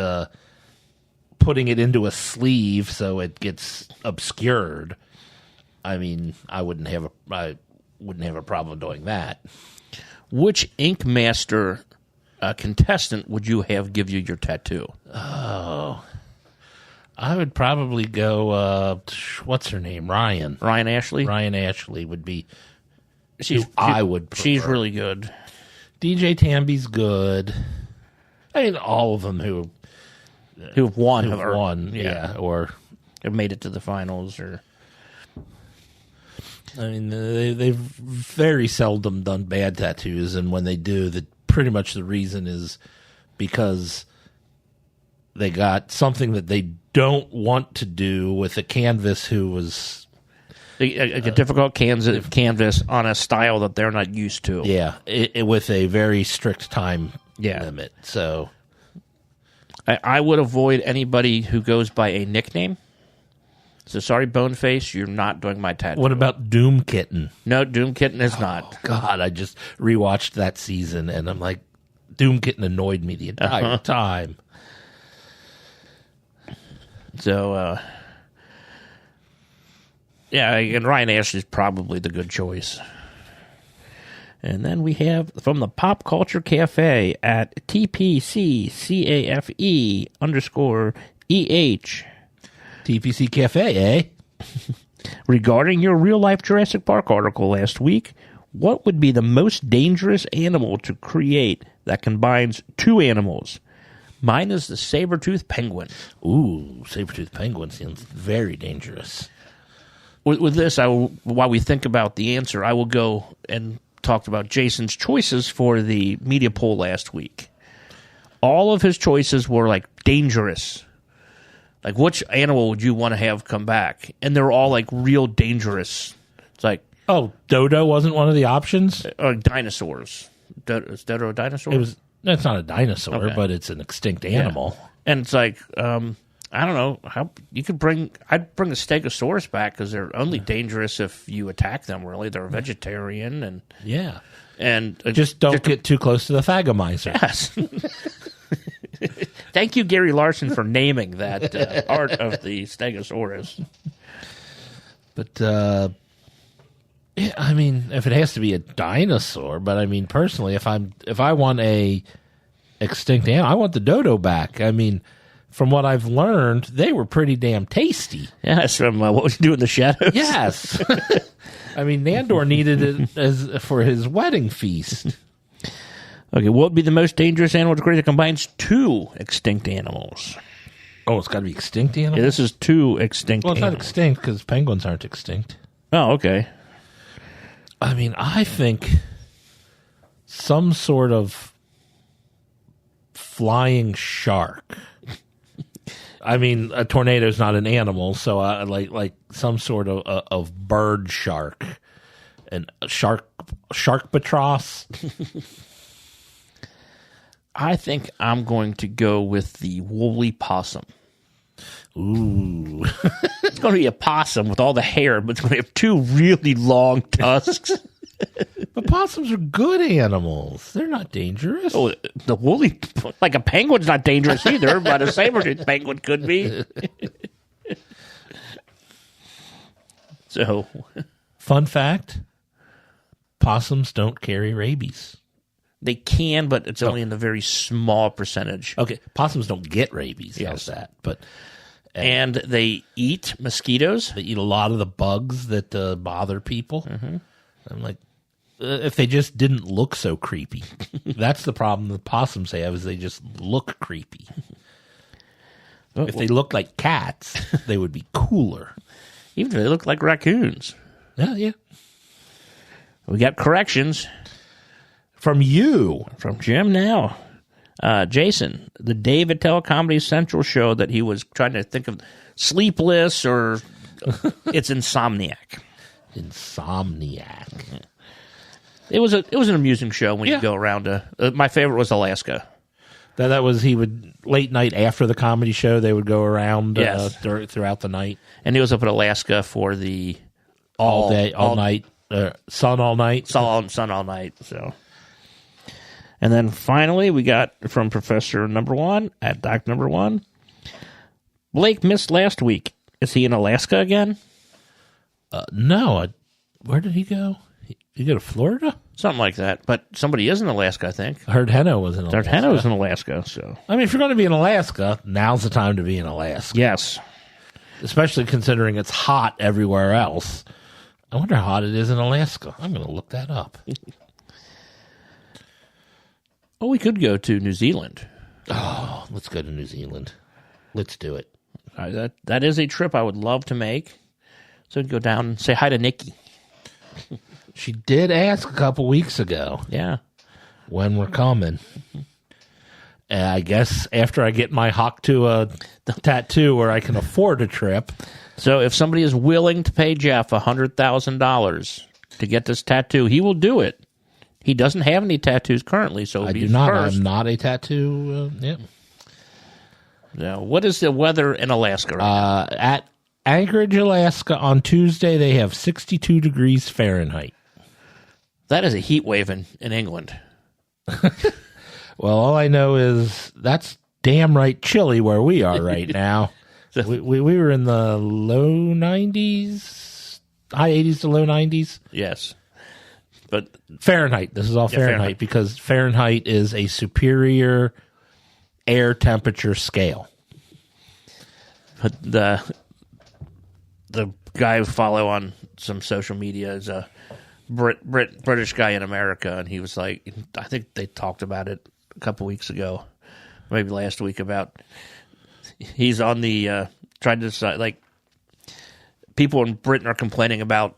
putting it into a sleeve so it gets obscured, I mean, I wouldn't have a problem doing that. Which Ink Master contestant would you have give you your tattoo? Oh, I would probably go. What's her name? Ryan Ashley. Ryan Ashley would be. I would prefer. She's really good. DJ Tamby's good. I mean, all of them who've won, or have made it to the finals, or. I mean, they've very seldom done bad tattoos, and when they do, pretty much the reason is because they got something that they don't want to do with a canvas who was... A difficult canvas on a style that they're not used to. Yeah, with a very strict time limit. So I would avoid anybody who goes by a nickname. So sorry, Boneface, you're not doing my tattoo. What about Doom Kitten? No, Doom Kitten is not. God, I just rewatched that season, and I'm like, Doom Kitten annoyed me the entire time. So, and Ryan Ashley's probably the good choice. And then we have from the Pop Culture Cafe at TPCCAFE_EH. TPC Cafe, eh? Regarding your real-life Jurassic Park article last week, what would be the most dangerous animal to create that combines two animals? Mine is the saber-toothed penguin. Ooh, saber-toothed penguin sounds very dangerous. With this, while we think about the answer, I will go and talk about Jason's choices for the media poll last week. All of his choices were, like, dangerous. Like, which animal would you want to have come back? And they're all, like, real dangerous. It's like... Oh, Dodo wasn't one of the options? Dinosaurs. Is Dodo a dinosaur? It's not a dinosaur, but it's an extinct animal. Yeah. And it's like, I don't know. I'd bring the Stegosaurus back because they're only dangerous if you attack them, really. They're a vegetarian. And yeah. And Just don't get too close to the Thagomizer. Yes. Thank you, Gary Larson, for naming that part of the Stegosaurus. But, yeah, I mean, if it has to be a dinosaur, but I mean, personally, if I want a extinct animal, I want the dodo back. I mean, from what I've learned, they were pretty damn tasty. Yes, from What Was He Doing in the Shadows? Yes. I mean, Nandor needed it for his wedding feast. Okay, what would be the most dangerous animal to create that combines two extinct animals? Oh, it's got to be extinct animals? Yeah, this is two extinct Well, it's not animals. extinct because penguins aren't extinct. Oh, okay. I mean, I think some sort of flying shark. I mean, a tornado is not an animal, so like some sort of bird shark, and shark batross. I think I'm going to go with the woolly possum. Ooh, It's going to be a possum with all the hair, but it's going to have two really long tusks. but possums are good animals. They're not dangerous. Oh, the woolly, like a penguin's not dangerous either, but a saber-toothed penguin could be. So, Fun fact: possums don't carry rabies. they can, but it's only in a very small percentage. Okay, possums don't get rabies. Yes. How's that? But And they eat mosquitoes. they eat a lot of the bugs that bother people. Mm-hmm. I'm like, if they just didn't look so creepy. That's the problem the possums have, is they just look creepy. If they looked like cats, they would be cooler. Even if they look like raccoons. Yeah. We got corrections From you. from Jim now. Jason, the Dave Attell Comedy Central show that he was trying to think of, Sleepless or it's Insomniac. Insomniac. It was an amusing show when Yeah. you go around. My favorite was Alaska. That was, he would, late night after the comedy show, they would go around Yes. throughout the night. And he was up in Alaska for the All day, all night. Sun all night. sun all night. So, and then finally we got from Professor Number One at Doc Number One. Blake missed last week. Is he in Alaska again? No. Where did he go? He go to Florida? Something like that. But somebody is in Alaska, I think. I heard Henno was in Alaska. Dartano is in Alaska. So I mean, if you're going to be in Alaska, now's the time to be in Alaska. yes, Especially considering it's hot everywhere else. I wonder how hot it is in Alaska. I'm going to look that up. oh, we could go to New Zealand. Oh, let's go to New Zealand. Let's do it. That is a trip I would love to make. So we'd go down and say hi to Nikki. She did ask a couple weeks ago Yeah. when we're coming. And I guess after I get my Hock-Tua tattoo where I can afford a trip. So if somebody is willing to pay Jeff $100,000 to get this tattoo, he will do it. He doesn't have any tattoos currently, so it'll I be do not. first. I'm not a tattoo. Yeah. Now, what is the weather in Alaska? Right now? At Anchorage, Alaska, on Tuesday, they have 62 degrees Fahrenheit. That is a heat wave in England. Well, all I know is that's damn right chilly where we are right now. we were in the low 90s, high 80s to low 90s. Yes. But Fahrenheit. This is all Fahrenheit, Fahrenheit. because Fahrenheit is a superior air temperature scale. the guy I follow on some social media is a British guy in America, and he was like, I think they talked about it a couple weeks ago, maybe last week, about he's on the trying to decide, like, people in Britain are complaining about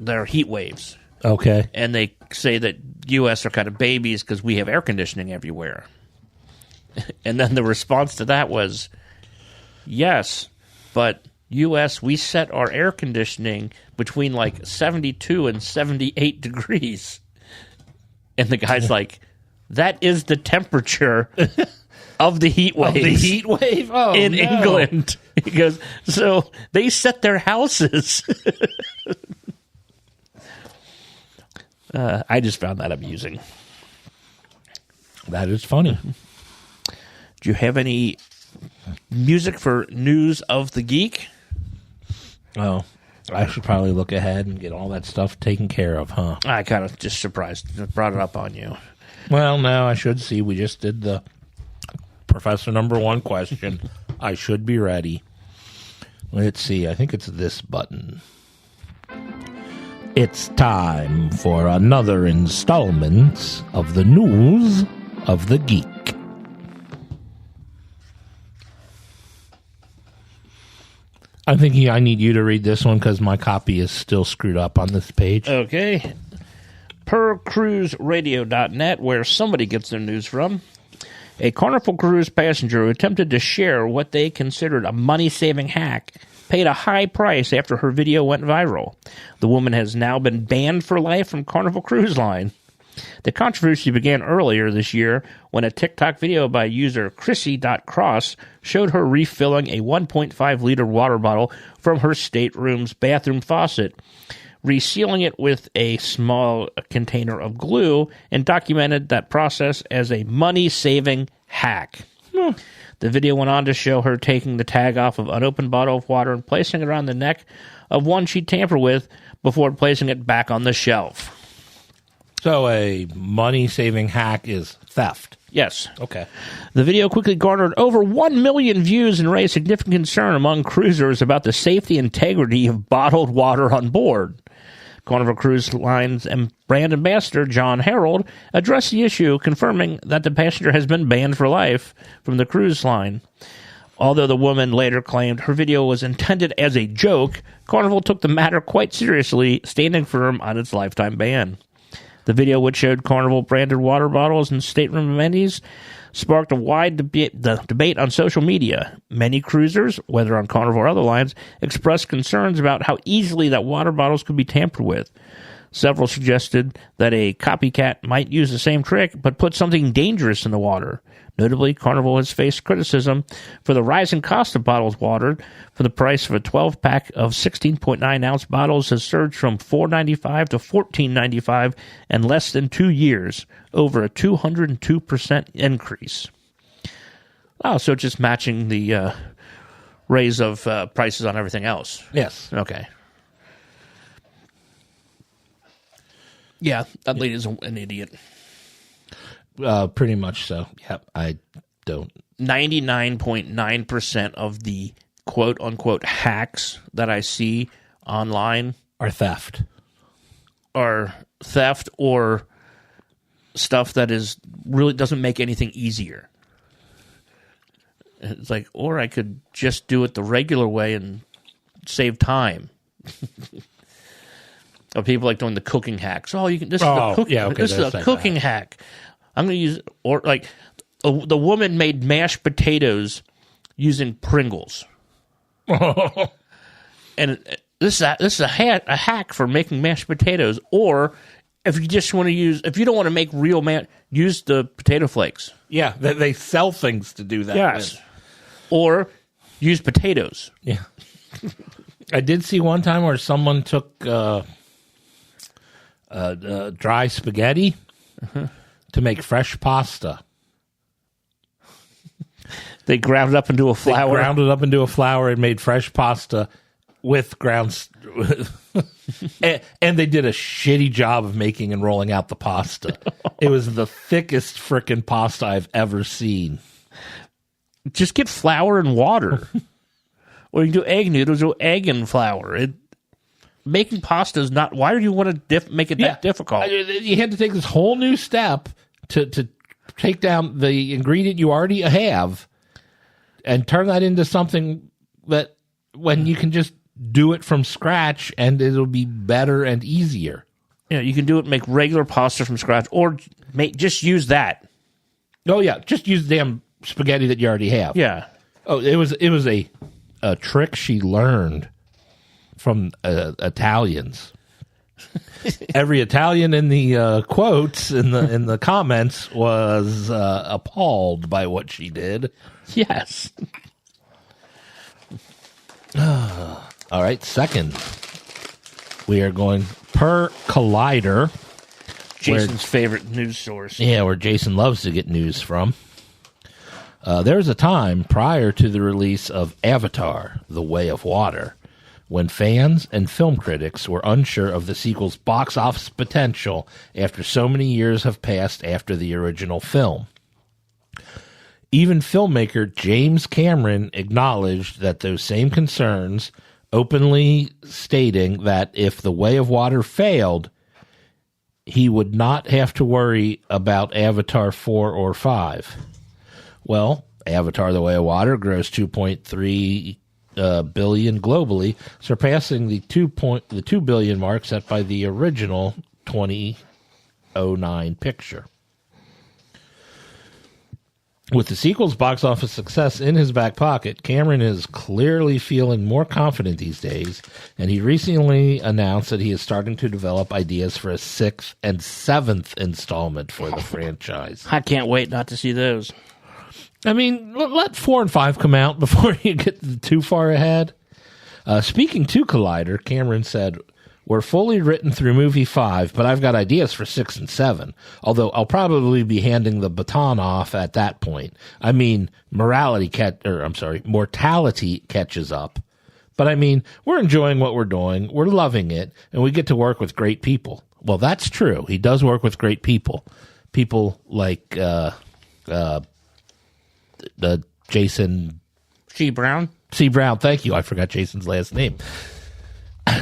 their heat waves, Okay. and they say that U.S. are kind of babies because we have air conditioning everywhere. And then the response to that was, yes, but U.S., we set our air conditioning between like 72 and 78 degrees. And the guy's like, that is the temperature of the heat wave. The heat wave? Oh, in no. England. He goes, so they set their houses. I just found that amusing. That is funny. Do you have any music for News of the Geek? Oh, I should probably look ahead and get all that stuff taken care of, huh? I kind of just surprised. Brought it up on you. Well, no, I should see. We just did the Professor number 1 question. I should be ready. Let's see. I think it's this button. It's time for another installment of the News of the Geek. I'm thinking I need you to read this one because my copy is still screwed up on this page. Okay. Per cruiseradio.net, where somebody gets their news from, a Carnival Cruise passenger who attempted to share what they considered a money-saving hack paid a high price after her video went viral. The woman has now been banned for life from Carnival Cruise Line. The controversy began earlier this year when a TikTok video by user Chrissy.cross showed her refilling a 1.5-liter water bottle from her stateroom's bathroom faucet, resealing it with a small container of glue, and documented that process as a money-saving hack. The video went on to show her taking the tag off of an unopened bottle of water and placing it around the neck of one she tampered with before placing it back on the shelf. So a money-saving hack is theft. Yes. Okay. The video quickly garnered over 1 million views and raised significant concern among cruisers about the safety and integrity of bottled water on board. Carnival Cruise Line's brand ambassador, John Harold, addressed the issue, confirming that the passenger has been banned for life from the cruise line. Although the woman later claimed her video was intended as a joke, Carnival took the matter quite seriously, standing firm on its lifetime ban. The video, which showed Carnival-branded water bottles and stateroom amenities, sparked a wide debate on social media. Many cruisers, whether on Carnival or other lines, expressed concerns about how easily that water bottles could be tampered with. Several suggested that a copycat might use the same trick, but put something dangerous in the water. Notably, Carnival has faced criticism for the rising cost of bottled water. For the price of a 12-pack of 16.9-ounce bottles has surged from $4.95 to $14.95 in less than 2 years, over a 202% increase. Oh, so just matching the raise of prices on everything else. Yes. Okay. Yeah, that lady's an idiot. Pretty much so. Yep. I don't. 99.9% of the quote-unquote hacks that I see online Are theft. are theft or stuff that is really doesn't make anything easier. It's like, or I could just do it the regular way and save time. Or people like doing the cooking hacks. Oh, you can. This is a cooking hack. I'm going to use, or like, the woman made mashed potatoes using Pringles, and this is a hack for making mashed potatoes. Or if you just want to if you don't want to make real use the potato flakes. Yeah, they sell things to do that. Yes, or use potatoes. Yeah, I did see one time where someone took dry spaghetti. To make fresh pasta. They ground it up into a flour. And made fresh pasta with ground. And they did a shitty job of making and rolling out the pasta. It was the thickest frickin' pasta I've ever seen. Just get flour and water. Or you can do egg noodles or egg and flour. Making pasta is not... Why do you want to make it that difficult? You had to take this whole new step to take down the ingredient you already have and turn that into something that when you can just do it from scratch and it'll be better and easier. Yeah, you can do it, make regular pasta from scratch, or just use that. Oh, yeah, just use the damn spaghetti that you already have. Yeah. Oh, it was a trick she learned from Italians. Every Italian in the quotes in the comments was appalled by what she did. Yes. All right, second. We are going per Collider. Jason's favorite news source. Yeah, where Jason loves to get news from. There was a time prior to the release of Avatar, The Way of Water, when fans and film critics were unsure of the sequel's box office potential after so many years have passed after the original film. Even filmmaker James Cameron acknowledged that those same concerns, openly stating that if The Way of Water failed, he would not have to worry about Avatar 4 or 5. Well, Avatar: The Way of Water grossed $2.3 billion globally, surpassing the 2 billion mark set by the original 2009 picture. With the sequel's box office success in his back pocket, Cameron is clearly feeling more confident these days, and he recently announced that he is starting to develop ideas for a 6th and 7th installment for the franchise. I can't wait not to see those. I mean, let 4 and 5 come out before you get too far ahead. Speaking to Collider, Cameron said, "We're fully written through movie 5, but I've got ideas for 6 and 7, although I'll probably be handing the baton off at that point. I mean, mortality catches up. But I mean, we're enjoying what we're doing, we're loving it, and we get to work with great people." Well, that's true. He does work with great people. People like the Jason C. Brown? C. Brown, thank you. I forgot Jason's last name.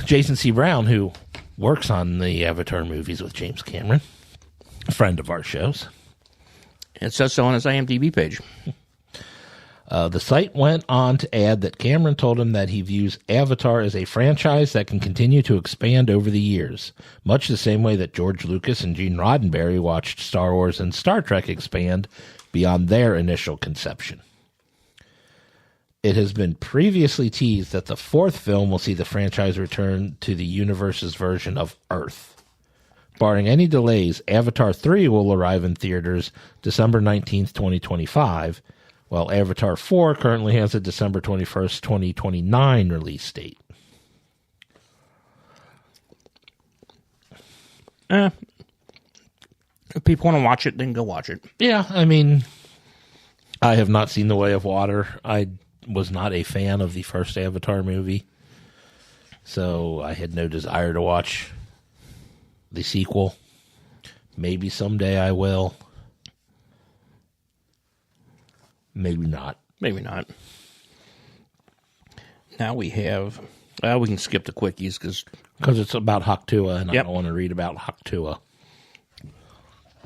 Jason C. Brown, who works on the Avatar movies with James Cameron, a friend of our shows. It says so on his IMDb page. The site went on to add that Cameron told him that he views Avatar as a franchise that can continue to expand over the years, much the same way that George Lucas and Gene Roddenberry watched Star Wars and Star Trek expand beyond their initial conception. It has been previously teased that the 4th film will see the franchise return to the universe's version of Earth. Barring any delays, Avatar 3 will arrive in theaters December 19th, 2025, while Avatar 4 currently has a December 21st, 2029 release date. If people want to watch it, then go watch it. Yeah, I mean, I have not seen The Way of Water. I was not a fan of the first Avatar movie, so I had no desire to watch the sequel. Maybe someday I will. Maybe not. Maybe not. Now we have... we can skip the quickies because it's about Haktua, and Yep. I don't want to read about Haktua.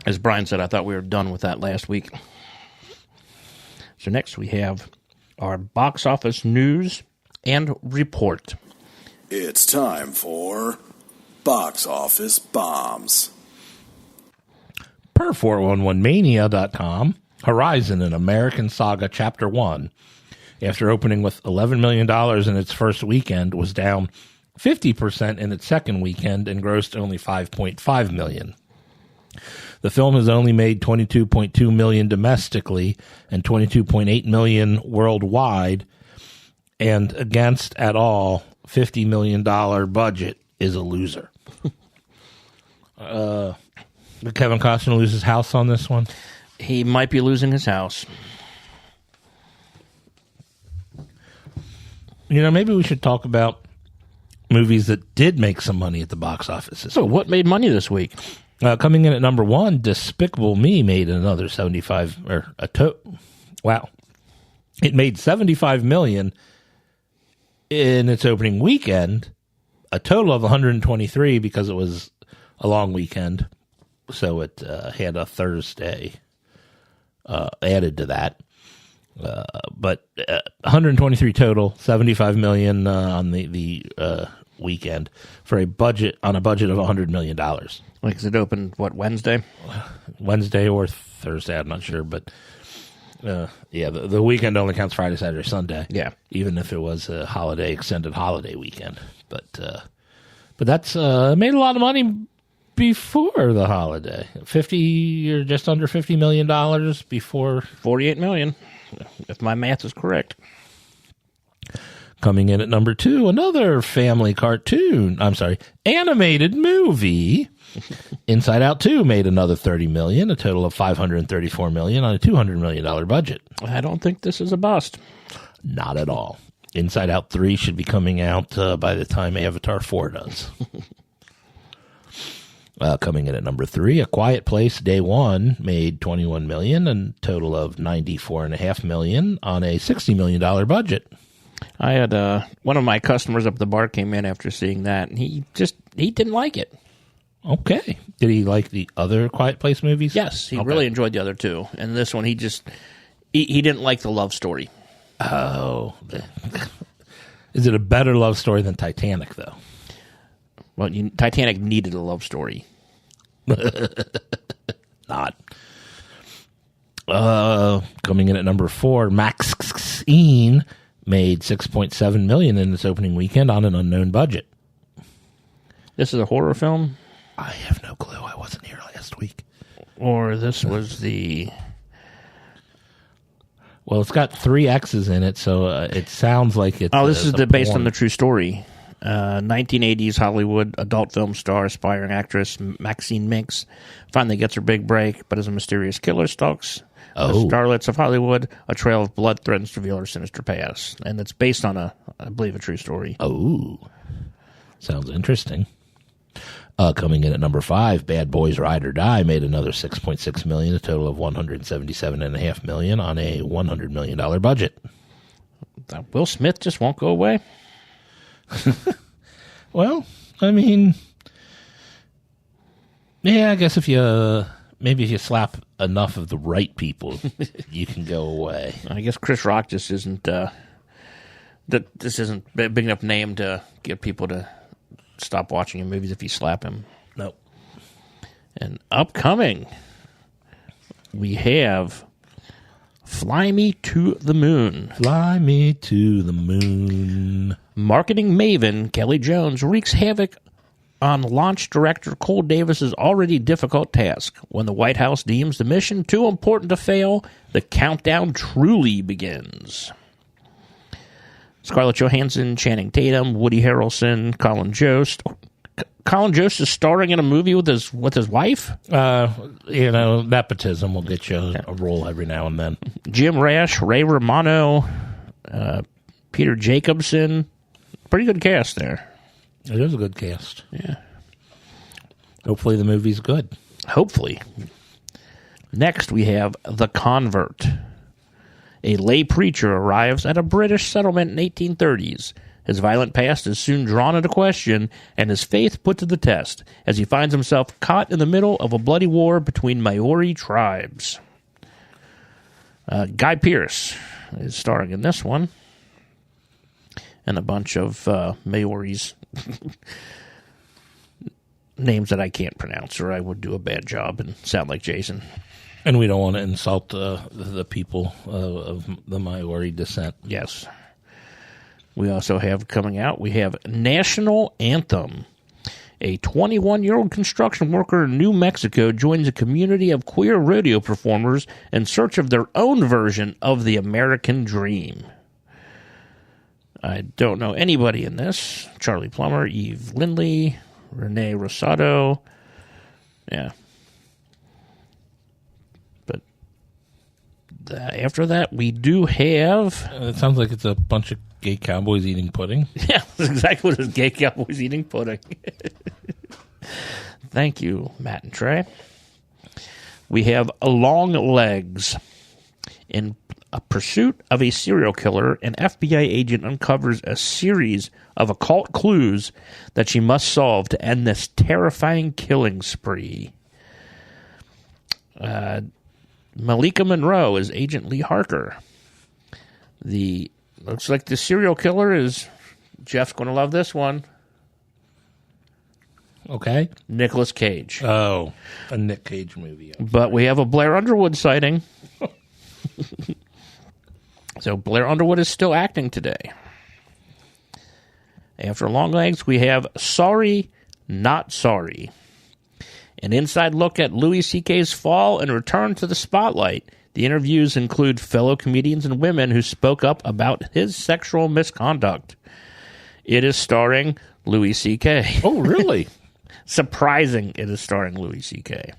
As Brian said, I thought we were done with that last week. So next we have our box office news and report. It's time for Box Office Bombs. Per 411mania.com, Horizon, an American Saga Chapter 1, after opening with $11 million in its first weekend, was down 50% in its second weekend and grossed only $5.5 million. The film has only made $22.2 million domestically and $22.8 million worldwide, and against at all $50 million budget is a loser. Did Kevin Costner lose his house on this one? He might be losing his house. You know, maybe we should talk about movies that did make some money at the box office. So what made money this week? Coming in at number 1, Despicable Me made another 75, wow. It made $75 million in its opening weekend, a total of 123 because it was a long weekend. So it had a Thursday added to that. But 123 total, 75 million on the weekend for a budget of $100 million. Like, it opened, Wednesday? Wednesday or Thursday, I'm not sure, but the weekend only counts Friday, Saturday, Sunday. Yeah. Even if it was a extended holiday weekend. But that's made a lot of money before the holiday. 50 or just under $50 million before. $48 million, if my math is correct. Coming in at number 2, another family animated movie. Inside Out 2 made another $30 million, a total of $534 million on a $200 million budget. I don't think this is a bust. Not at all. Inside Out 3 should be coming out by the time Avatar 4 does. Coming in at number 3, A Quiet Place Day 1 made $21 million and a total of $94.5 million on a $60 million budget. I had one of my customers up at the bar came in after seeing that, and he didn't like it. Okay. Did he like the other Quiet Place movies? Yes, he Okay. really enjoyed the other two. And this one, he didn't like the love story. Oh. Is it a better love story than Titanic, though? Well, Titanic needed a love story. Not. Coming in at number 4, Maxine made $6.7 million in its opening weekend on an unknown budget. This is a horror film? I have no clue. I wasn't here last week. Or this was the... Well, it's got 3 X's in it, so it sounds like it's... Oh, this is based on porn. the true story. 1980s Hollywood adult film star, aspiring actress Maxine Minks finally gets her big break, but as a mysterious killer stalks the starlets of Hollywood, a trail of blood threatens to reveal her sinister past. And it's based on I believe, a true story. Oh, sounds interesting. Coming in at number 5, Bad Boys Ride or Die made another $6.6 million, a total of $177.5 million on a $100 million budget. Will Smith just won't go away. Well, I mean, yeah, I guess if you slap enough of the right people, you can go away. I guess Chris Rock just isn't this isn't a big enough name to get people to stop watching your movies if you slap him. Nope. And upcoming, we have Fly Me to the Moon. Fly me to the moon. Marketing maven Kelly Jones wreaks havoc on launch director Cole Davis's already difficult task. When the White House deems the mission too important to fail, the countdown truly begins. Scarlett Johansson, Channing Tatum, Woody Harrelson, Colin Jost. Colin Jost is starring in a movie with his wife? Nepotism will get you a role every now and then. Jim Rash, Ray Romano, Peter Jacobson. Pretty good cast there. It is a good cast. Yeah. Hopefully the movie's good. Hopefully. Next, we have The Convert. A lay preacher arrives at a British settlement in 1830s. His violent past is soon drawn into question and his faith put to the test as he finds himself caught in the middle of a bloody war between Maori tribes. Guy Pearce is starring in this one. And a bunch of Maoris. Names that I can't pronounce, or I would do a bad job and sound like Jason. And we don't want to insult the people of the Maori descent. Yes. We also have coming out, we have National Anthem. A 21-year-old construction worker in New Mexico joins a community of queer rodeo performers in search of their own version of the American dream. I don't know anybody in this. Charlie Plummer, Eve Lindley, Renee Rosado. Yeah. But after that, we do have... It sounds like it's a bunch of gay cowboys eating pudding. Yeah, that's exactly what it is. Gay cowboys eating pudding. Thank you, Matt and Trey. We have Long Legs. In a pursuit of a serial killer, an FBI agent uncovers a series of occult clues that she must solve to end this terrifying killing spree. Malika Monroe is Agent Lee Harker. Looks like the serial killer is... Jeff's going to love this one. Okay. Nicolas Cage. Oh, a Nick Cage movie. But we have a Blair Underwood sighting. So Blair Underwood is still acting today. After Long Legs, we have Sorry, Not Sorry. An inside look at Louis C.K.'s fall and return to the spotlight. The interviews include fellow comedians and women who spoke up about his sexual misconduct. It is starring Louis C.K. Oh, really? Surprising it is starring Louis C.K.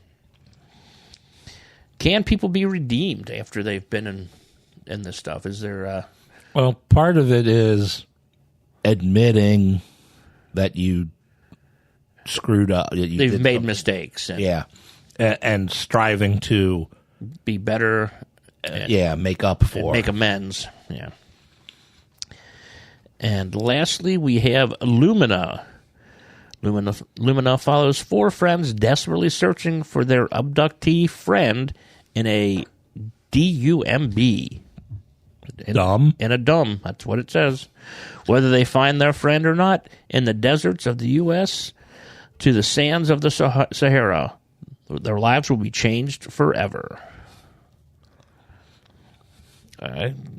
Can people be redeemed after they've been in this stuff? Is there... Well, part of it is admitting that you screwed up. They've made mistakes. And Yeah. And striving to... be better. make up for. Make amends. Yeah. And lastly, we have Lumina. Lumina follows 4 friends desperately searching for their abductee friend in a DUMB. Dumb. In a dumb. That's what it says. Whether they find their friend or not, in the deserts of the U.S. to the sands of the Sahara, their lives will be changed forever.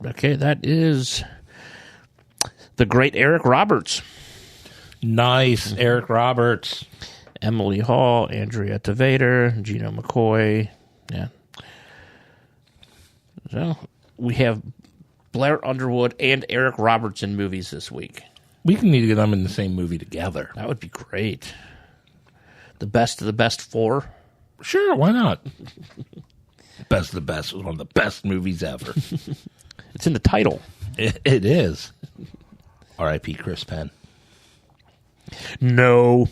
Okay, that is the great Eric Roberts. Nice, Eric Roberts. Emily Hall, Andrea Vader, Gino McCoy. Yeah. So we have Blair Underwood and Eric Roberts in movies this week. We can need to get them in the same movie together. That would be great. The best of the best 4. Sure, why not? Best of the Best was one of the best movies ever. It's in the title. It is. R.I.P. Chris Penn. No.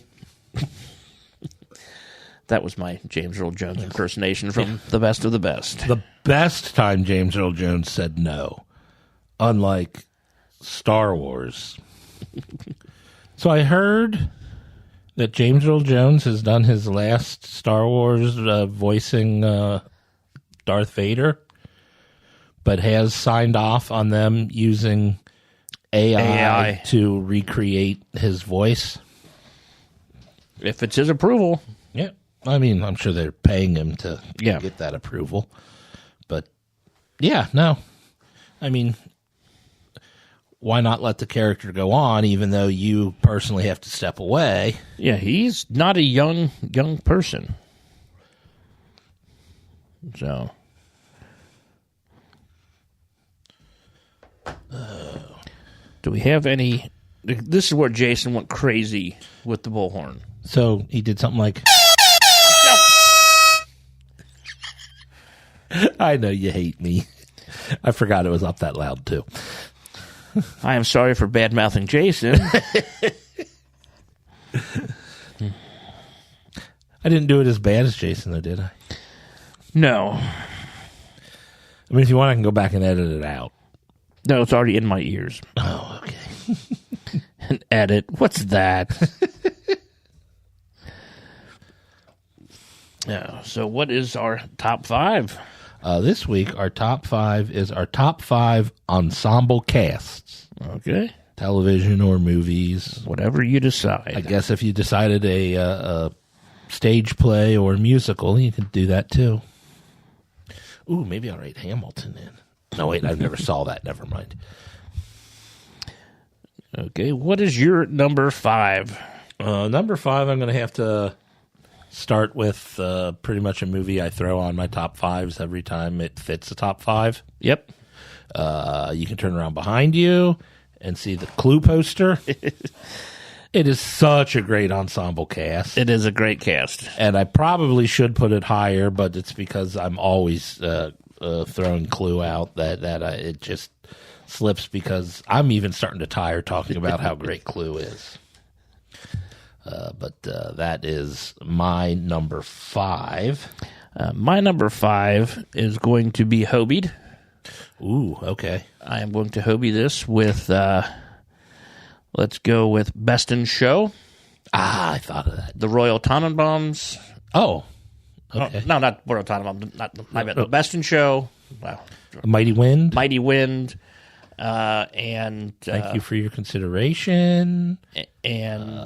That was my James Earl Jones impersonation from The Best of the Best. The best time James Earl Jones said no. Unlike Star Wars. So I heard that James Earl Jones has done his last Star Wars voicing Darth Vader, but has signed off on them using AI to recreate his voice. If it's his approval. Yeah. I mean, I'm sure they're paying him to get that approval. But, yeah, no. I mean, why not let the character go on, even though you personally have to step away? Yeah, he's not a young person. So. Do we have any... This is where Jason went crazy with the bullhorn. So he did something like... I know you hate me. I forgot it was up that loud, too. I am sorry for bad-mouthing Jason. I didn't do it as bad as Jason, though, did I? No. I mean, if you want, I can go back and edit it out. No, it's already in my ears. Oh, okay. And edit. What's that? Yeah. So what is our top 5? This week, our top 5 is our top 5 ensemble casts. Okay. Television or movies. Whatever you decide. I guess if you decided a stage play or musical, you could do that too. Ooh, maybe I'll write Hamilton in. No, wait, I never saw that. Never mind. Okay, what is your number 5? Number 5, I'm going to have to start with pretty much a movie I throw on my top 5s every time it fits the top 5. Yep. You can turn around behind you and see the Clue poster. It is such a great ensemble cast. It is a great cast. And I probably should put it higher, but it's because I'm always throwing Clue out that it just slips because I'm even starting to tire talking about how great Clue is. But that is my number 5. My number 5 is going to be Hobied. Ooh, okay. I am going to Hobie this with, let's go with Best in Show. Ah, I thought of that. The Royal Tenenbaums. Oh, okay. No, not Royal Tenenbaums. Not my bad. The Best in Show. Wow. Mighty Wind. Mighty Wind. And Thank you for your consideration. And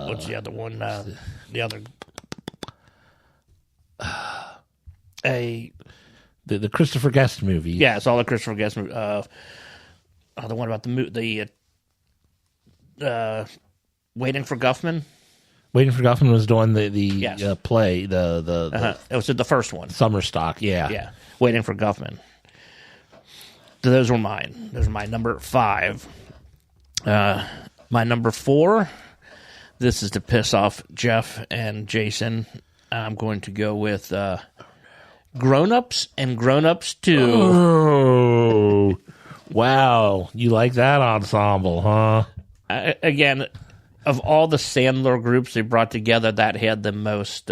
what's the other one? The other. The Christopher Guest movie. Yeah, it's all the Christopher Guest movie. The one about the Waiting for Guffman. Waiting for Guffman was doing the Yes. play, the It was the first one. summer stock, yeah. Yeah, Waiting for Guffman. So those were mine. Those are my number 5. My number 4, this is to piss off Jeff and Jason. I'm going to go with Grown Ups and Grown Ups 2. Oh, wow. You like that ensemble, huh? Again, of all the Sandler groups they brought together, that had the most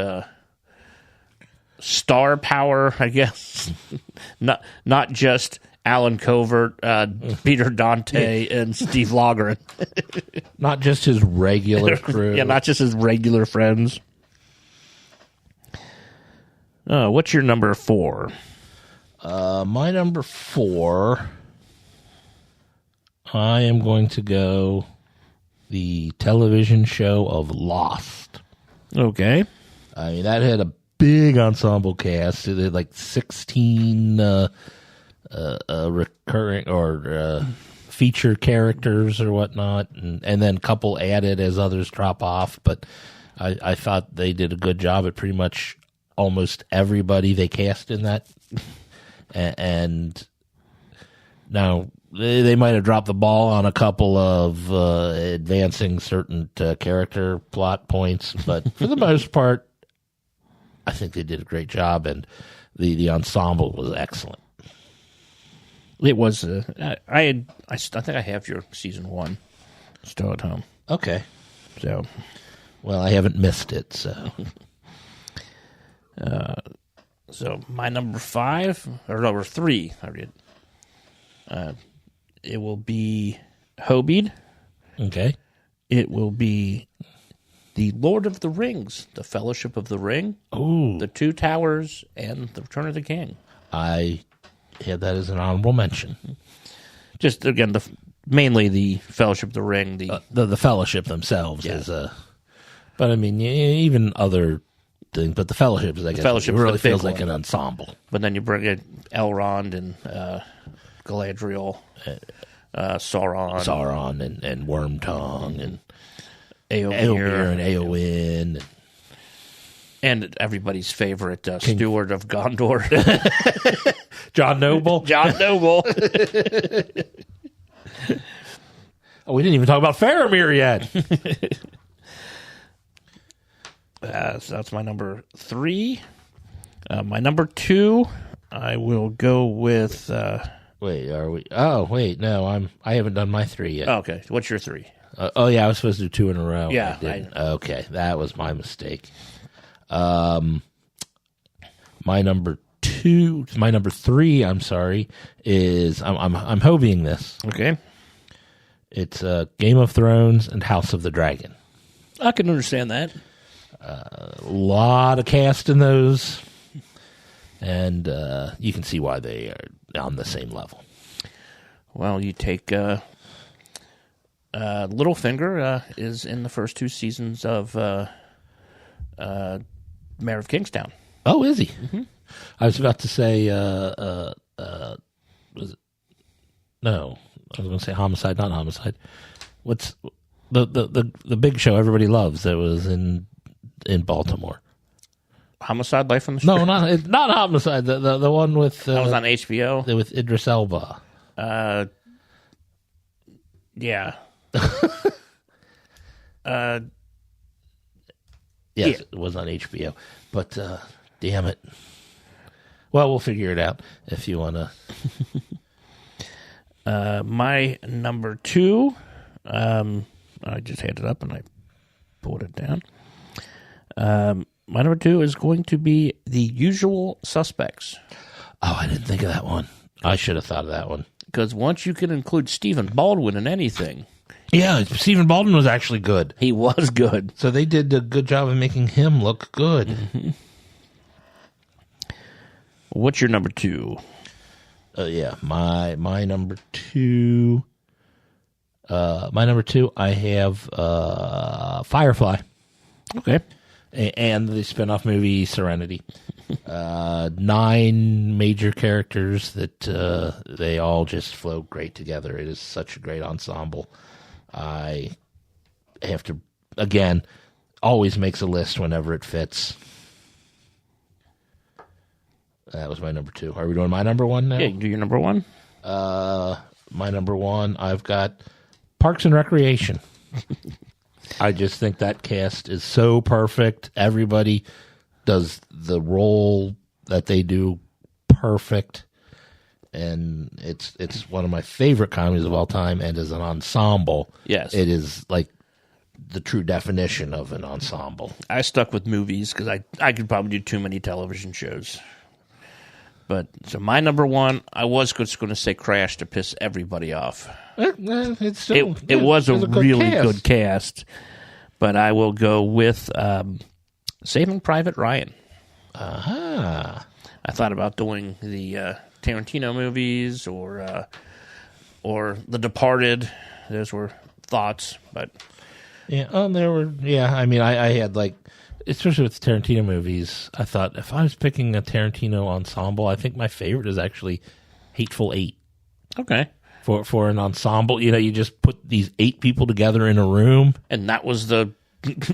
star power, I guess. not just Alan Covert, Peter Dante, and Steve Logren. Not just his regular crew. Yeah, not just his regular friends. What's your number 4? My number 4, I am going to go the television show of Lost. Okay. I mean, that had a big ensemble cast. It had like 16 recurring or feature characters or whatnot, and then a couple added as others drop off. But I thought they did a good job at pretty much almost everybody they cast in that. And now they might have dropped the ball on a couple of advancing certain character plot points, but for the most part, I think they did a great job, and the ensemble was excellent. It was. I think I have your season 1 still at home. Okay. So, Well, I haven't missed it, so. So my number 5 or number 3, I read. It will be Hobie. Okay. It will be the Lord of the Rings, the Fellowship of the Ring, Ooh. the Two Towers, and the Return of the King. I had that as an honorable mention. Just again, mainly the Fellowship of the Ring. The Fellowship themselves is but I mean, even other things, but the Fellowship is, I guess, Fellowship it really is the big feels like one. an ensemble. But then you bring in Elrond and Galadriel, Sauron, and Wormtongue and Eowyn, and Eowyn. and everybody's favorite steward of Gondor, John Noble. John Noble. Oh, we didn't even talk about Faramir yet. So that's my number 3. My number 2, I will go with. Wait, are we? Oh, wait, no, I haven't done my 3 yet. Okay, what's your 3? Oh, yeah, I was supposed to do 2 in a row. Yeah, I didn't. Okay, that was my mistake. My number 3. I'm sorry, is I'm hobbying this. Okay, It's Game of Thrones and House of the Dragon. I can understand that. A lot of cast in those, and you can see why they are on the same level. Well, you take Littlefinger is in the first 2 seasons of Mayor of Kingstown. Oh, is he? Mm-hmm. I was about to say, was it? No, I was going to say Homicide, not Homicide. What's the big show everybody loves that was in Baltimore? Homicide: Life on the Street. No, not Homicide. The one with that was on HBO with Idris Elba. Yeah. Yes, it was on HBO. But damn it. Well, we'll figure it out if you want to. My number 2, I just had it up and I pulled it down. My number 2 is going to be The Usual Suspects. Oh, I didn't think of that one. I should have thought of that one. Because once you can include Stephen Baldwin in anything. Yeah, Stephen Baldwin was actually good. He was good. So they did a good job of making him look good. Mm-hmm. What's your number 2? Yeah, my number 2. My number 2, I have Firefly. Okay. And the spinoff movie Serenity. 9 major characters that they all just flow great together. It is such a great ensemble. I have to, again, always makes a list whenever it fits. That was my number 2. Are we doing my number 1 now? Yeah, you do your number 1. My number 1, I've got Parks and Recreation. I just think that cast is so perfect. Everybody does the role that they do perfect. And it's one of my favorite comedies of all time. And as an ensemble, yes, it is like the true definition of an ensemble. I stuck with movies because I could probably do too many television shows. But so my number 1, I was just going to say Crash to piss everybody off. It's still, It was a really cast. good cast, but I will go with Saving Private Ryan. Uh-huh. I thought about doing the Tarantino movies or The Departed. Those were thoughts, but Yeah, I mean, I had like, especially with the Tarantino movies, I thought if I was picking a Tarantino ensemble, I think my favorite is actually Hateful Eight. okay. For an ensemble, you just put these 8 people together in a room. And that was the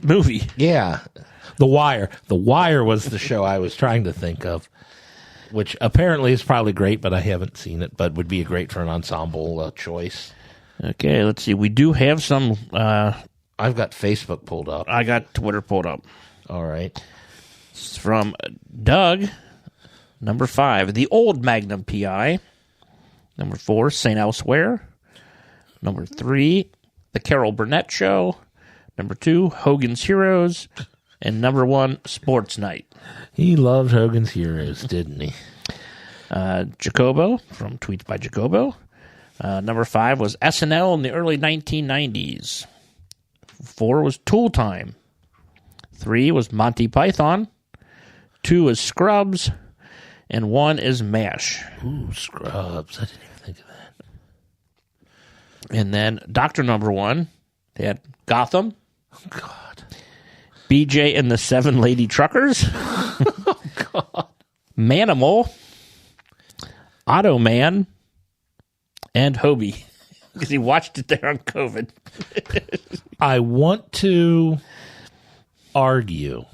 movie. Yeah. The Wire. The Wire was the show I was trying to think of, which apparently is probably great, but I haven't seen it, but would be great for an ensemble choice. Okay, let's see. We do have some. I've got Facebook pulled up. I got Twitter pulled up. All right. It's from Doug, number 5, The Old Magnum P.I. Number 4, St. Elsewhere. Number 3, The Carol Burnett Show. Number 2, Hogan's Heroes. And number 1, Sports Night. He loved Hogan's Heroes, didn't he? Jacobo, from Tweets by Jacobo. Number 5 was SNL in the early 1990s. 4 was Tool Time. 3 was Monty Python. 2 is Scrubs. And 1 is MASH. Ooh, Scrubs. I didn't even think of that. And then Doctor Number 1, they had Gotham. Oh, God. BJ and the 7 Lady Truckers. Oh, God. Manimal. Otto Man. And Hobie. Because he watched it there on COVID. I want to argue.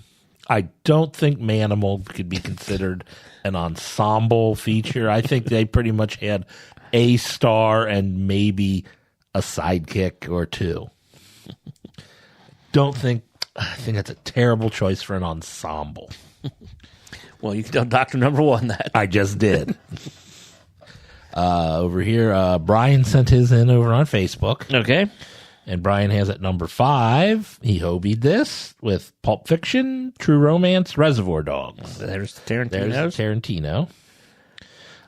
I don't think Manimal could be considered an ensemble feature. I think they pretty much had a star and maybe a sidekick or 2. I think that's a terrible choice for an ensemble. Well, you can tell Doctor Number 1 that. I just did. Over here, Brian sent his in over on Facebook. Okay. And Brian has at number 5. He hobied this with Pulp Fiction, True Romance, Reservoir Dogs. There's Tarantino. There's Tarantino.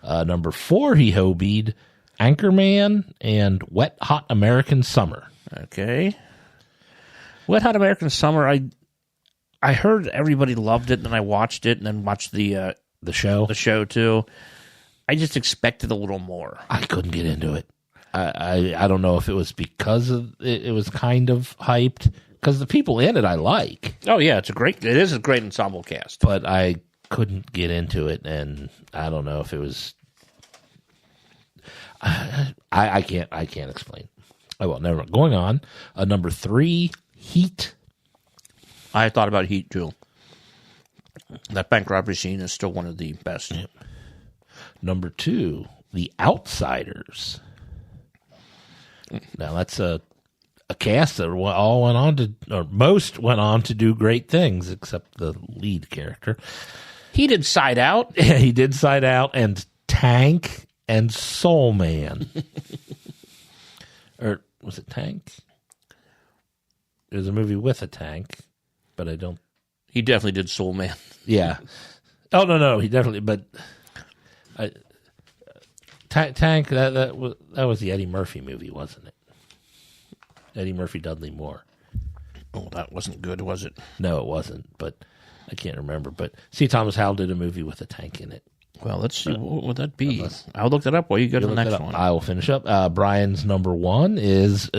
Number 4, he hobied Anchorman and Wet Hot American Summer. Okay. Wet Hot American Summer, I heard everybody loved it, and I watched it, and then watched the show too. I just expected a little more. I couldn't get into it. I don't know if it was because of it was kind of hyped, because the people in it I like. Oh yeah, it is a great ensemble cast. But I couldn't get into it, and I don't know if it was. I can't explain. Oh well, never mind. Going on. Number 3, Heat. I thought about Heat too. That bank robbery scene is still one of the best. Yep. Number 2, The Outsiders. Now that's a cast that all went on to, or most went on to do great things, except the lead character. He did Side Out. Yeah, he did Side Out and Tank and Soul Man. Or was it Tank? There's a movie with a tank, but I don't. He definitely did Soul Man. Yeah. Oh no, he definitely. But Tank that was the Eddie Murphy movie, wasn't it? Eddie Murphy, Dudley Moore. Oh, that wasn't good, was it? No, it wasn't. But I can't remember. But C. Thomas Howell did a movie with a tank in it. Well, let's see. What would that be? I'll look that up while you go to the next one. I will finish up. Brian's number 1 is,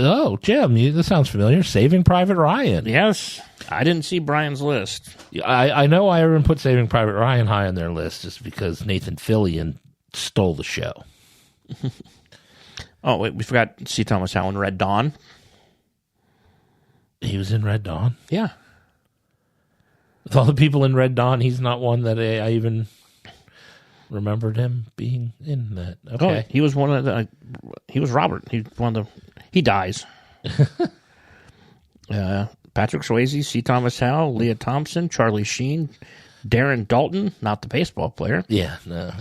Jim, this sounds familiar, Saving Private Ryan. Yes. I didn't see Brian's list. I know everyone put Saving Private Ryan high on their list just because Nathan Fillion stole the show. Oh, wait, we forgot C. Thomas Howell in Red Dawn. He was in Red Dawn? Yeah. With all the people in Red Dawn, he's not one that I even remembered him being in that. Okay. Oh, he was one of the. He was Robert. He dies. Patrick Swayze, C. Thomas Howell, Leah Thompson, Charlie Sheen, Darren Dalton, not the baseball player. Yeah, no.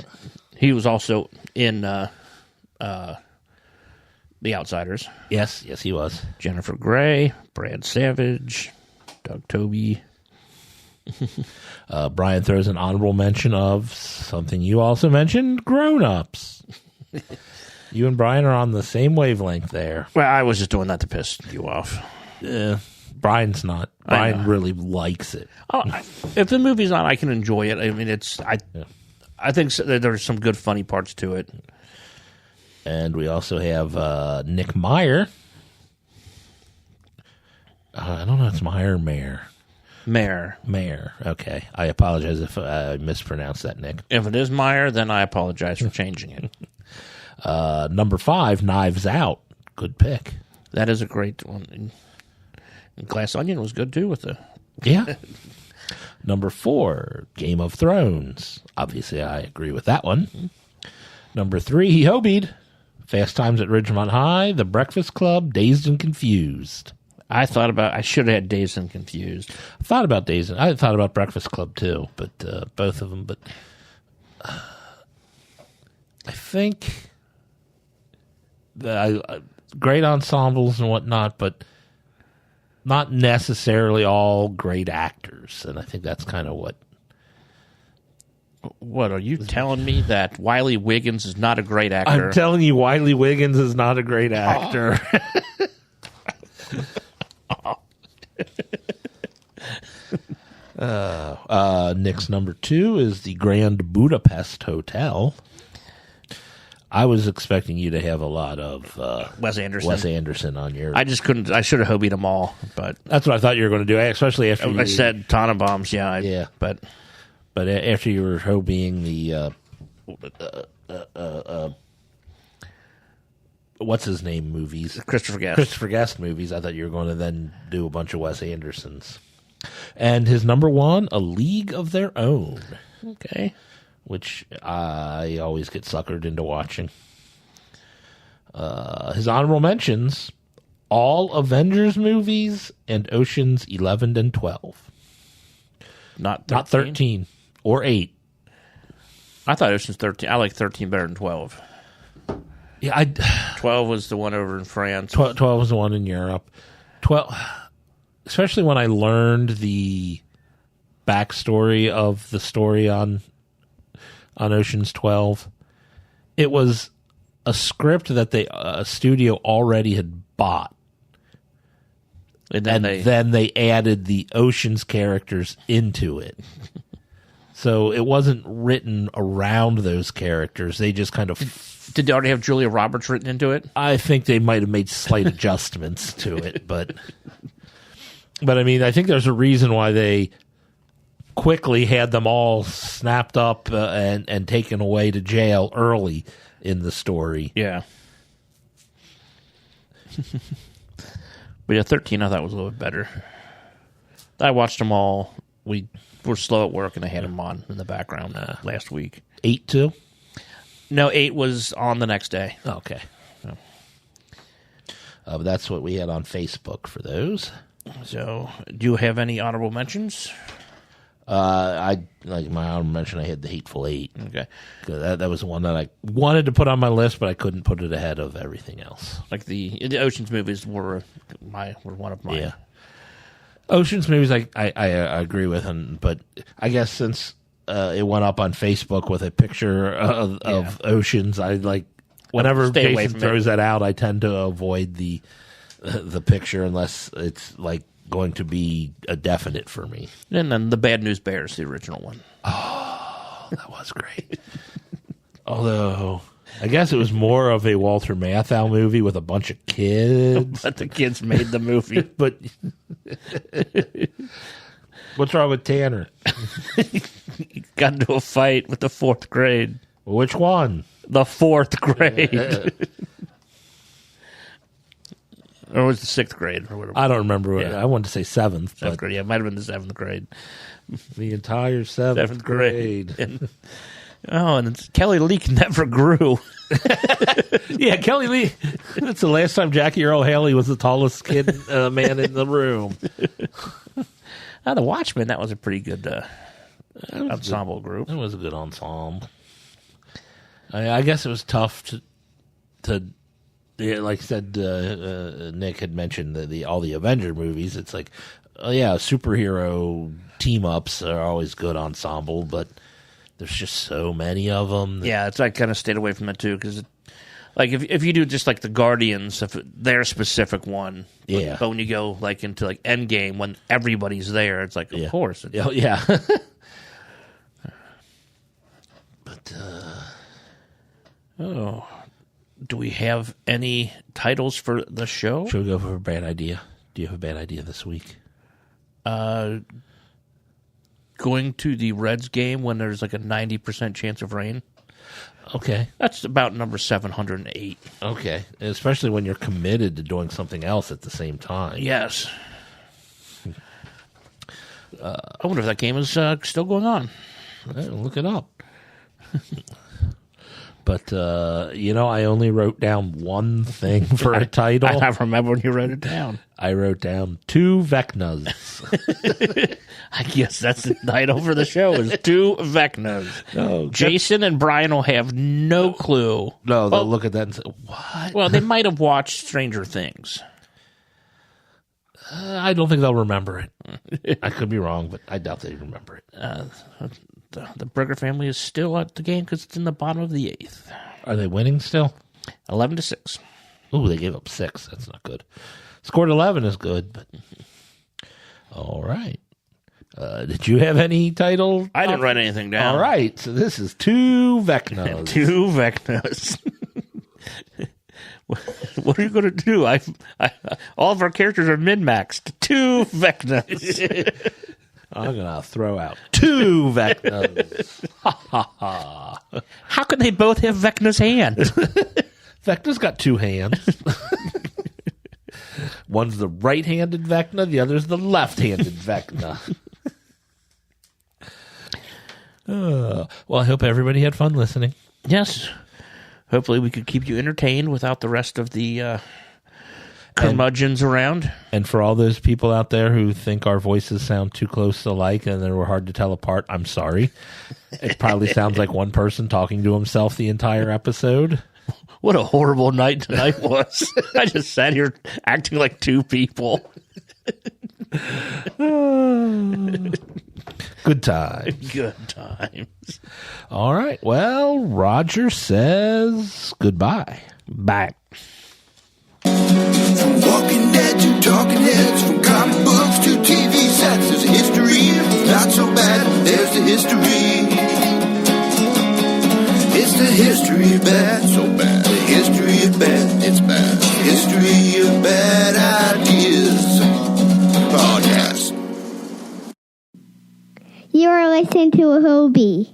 He was also in The Outsiders. Yes, he was. Jennifer Grey, Brad Savage, Doug Toby. Brian throws an honorable mention of something you also mentioned, Grown Ups. You and Brian are on the same wavelength there. Well, I was just doing that to piss you off. Brian's not. Brian really likes it. Oh, if the movie's on, I can enjoy it. I mean, I think there's some good funny parts to it. And we also have Nick Meyer. I don't know if it's Meyer or Mayer. Mayer. Okay. I apologize if I mispronounced that, Nick. If it is Meyer, then I apologize for changing it. Number 5, Knives Out. Good pick. That is a great one. And Glass Onion was good, too, with the... Yeah. Number 4, Game of Thrones. Obviously, I agree with that one. Number 3, he hobied. Fast Times at Ridgemont High, The Breakfast Club, Dazed and Confused. I should have had Dazed and Confused. I thought about Breakfast Club, too, but both of them. But I think great ensembles and whatnot, but not necessarily all great actors. And I think that's kind of what... What, are you telling me that Wiley Wiggins is not a great actor? I'm telling you, Wiley Wiggins is not a great actor. Nick's number 2 is the Grand Budapest Hotel. I was expecting you to have a lot of Wes Anderson. Wes Anderson on your... I just couldn't. I should have hobied them all, but that's what I thought you were going to do, especially after I said Tannenbaums. Yeah. But after you were hobying the what's his name movies, Christopher Guest movies, I thought you were going to then do a bunch of Wes Andersons. And his number 1, A League of Their Own. Okay. Which I always get suckered into watching. His honorable mentions, all Avengers movies and Oceans 11 and 12. Not 13 or 8. I thought Ocean's 13. I like 13 better than 12. Yeah, 12 was the one over in France. 12 was the one in Europe. 12, especially when I learned the backstory of the story on Ocean's 12. It was a script that a studio already had bought. And then they added the Ocean's characters into it. So it wasn't written around those characters. They just kind of... Did they already have Julia Roberts written into it? I think they might have made slight adjustments to it, but I mean, I think there's a reason why they quickly had them all snapped up and taken away to jail early in the story. Yeah. But yeah, 13 I thought was a little bit better. I watched them all. We were slow at work, and I had them on in the background last week. 8 too? No, 8 was on the next day. Okay. But that's what we had on Facebook for those. So, do you have any honorable mentions? I like my honorable mention. I had the Hateful Eight. Okay, that was the one that I wanted to put on my list, but I couldn't put it ahead of everything else. Like the Ocean's movies were one of mine. Yeah, Ocean's movies I agree with, but I guess since it went up on Facebook with a picture of Oceans, I like whenever Jason throws that out, I tend to avoid the picture unless it's like going to be a definite for me. And then The Bad News Bears, the original one. Oh, that was great. Although, I guess it was more of a Walter Matthau movie with a bunch of kids. But the kids made the movie. But what's wrong with Tanner? He got into a fight with the 4th grade. Which one? The 4th grade. Or was it the 6th grade or whatever? I don't remember. I wanted to say 7th. 7th grade. Yeah, it might have been the 7th grade. The entire seventh grade. And Kelly Leak never grew. Yeah, Kelly Lee. That's the last time Jackie Earl Haley was the tallest man in the room. The Watchmen, that was a pretty good ensemble group. It was a good ensemble. I guess it was tough to like I said, Nick had mentioned all the Avenger movies. It's like, superhero team-ups are always good ensemble, but there's just so many of them. Yeah, I kind of stayed away from that too, because like if you do just like the Guardians, if their specific one, yeah. But when you go like into like Endgame, when everybody's there, it's like of course, yeah. But do we have any titles for the show? Should we go for a bad idea? Do you have a bad idea this week? Going to the Reds game when there's like a 90% chance of rain. Okay. That's about number 708. Okay. Especially when you're committed to doing something else at the same time. Yes. I wonder if that game is still going on. Look it up. But, I only wrote down one thing for a title. I remember when you wrote it down. I wrote down 2 Vecnas. I guess that's the title for the show is 2 Vecnas. No, Jason and Brian will have no clue. No, they'll look at that and say, what? Well, they might have watched Stranger Things. I don't think they'll remember it. I could be wrong, but I doubt they remember it. The Burger family is still at the game because it's in the bottom of the 8th. Are they winning still? 11-6. Ooh, they gave up 6. That's not good. Scored 11 is good, but all right. Did you have any title? I didn't write anything down. All right, so this is 2 Vecnas. 2 Vecnas. What are you going to do? All of our characters are min-maxed. 2 Vecnas. I'm going to throw out 2 Vecnas. How can they both have Vecna's hand? Vecna's got 2 hands. One's the right-handed Vecna, the other's the left-handed Vecna. Well, I hope everybody had fun listening. Yes. Hopefully we could keep you entertained without the rest of the curmudgeons around. And for all those people out there who think our voices sound too close alike and they were hard to tell apart, I'm sorry. It probably sounds like one person talking to himself the entire episode. What a horrible night tonight was. I just sat here acting like 2 people. Good times. Good times. All right. Well, Roger says goodbye. Bye. From Walking Dead to Talking Heads, from comic books to TV sets, there's a history, not so bad, there's the history. It's the history of bad, so bad. The history of bad, it's bad. History of bad ideas. Podcast. You are listening to a Hobie.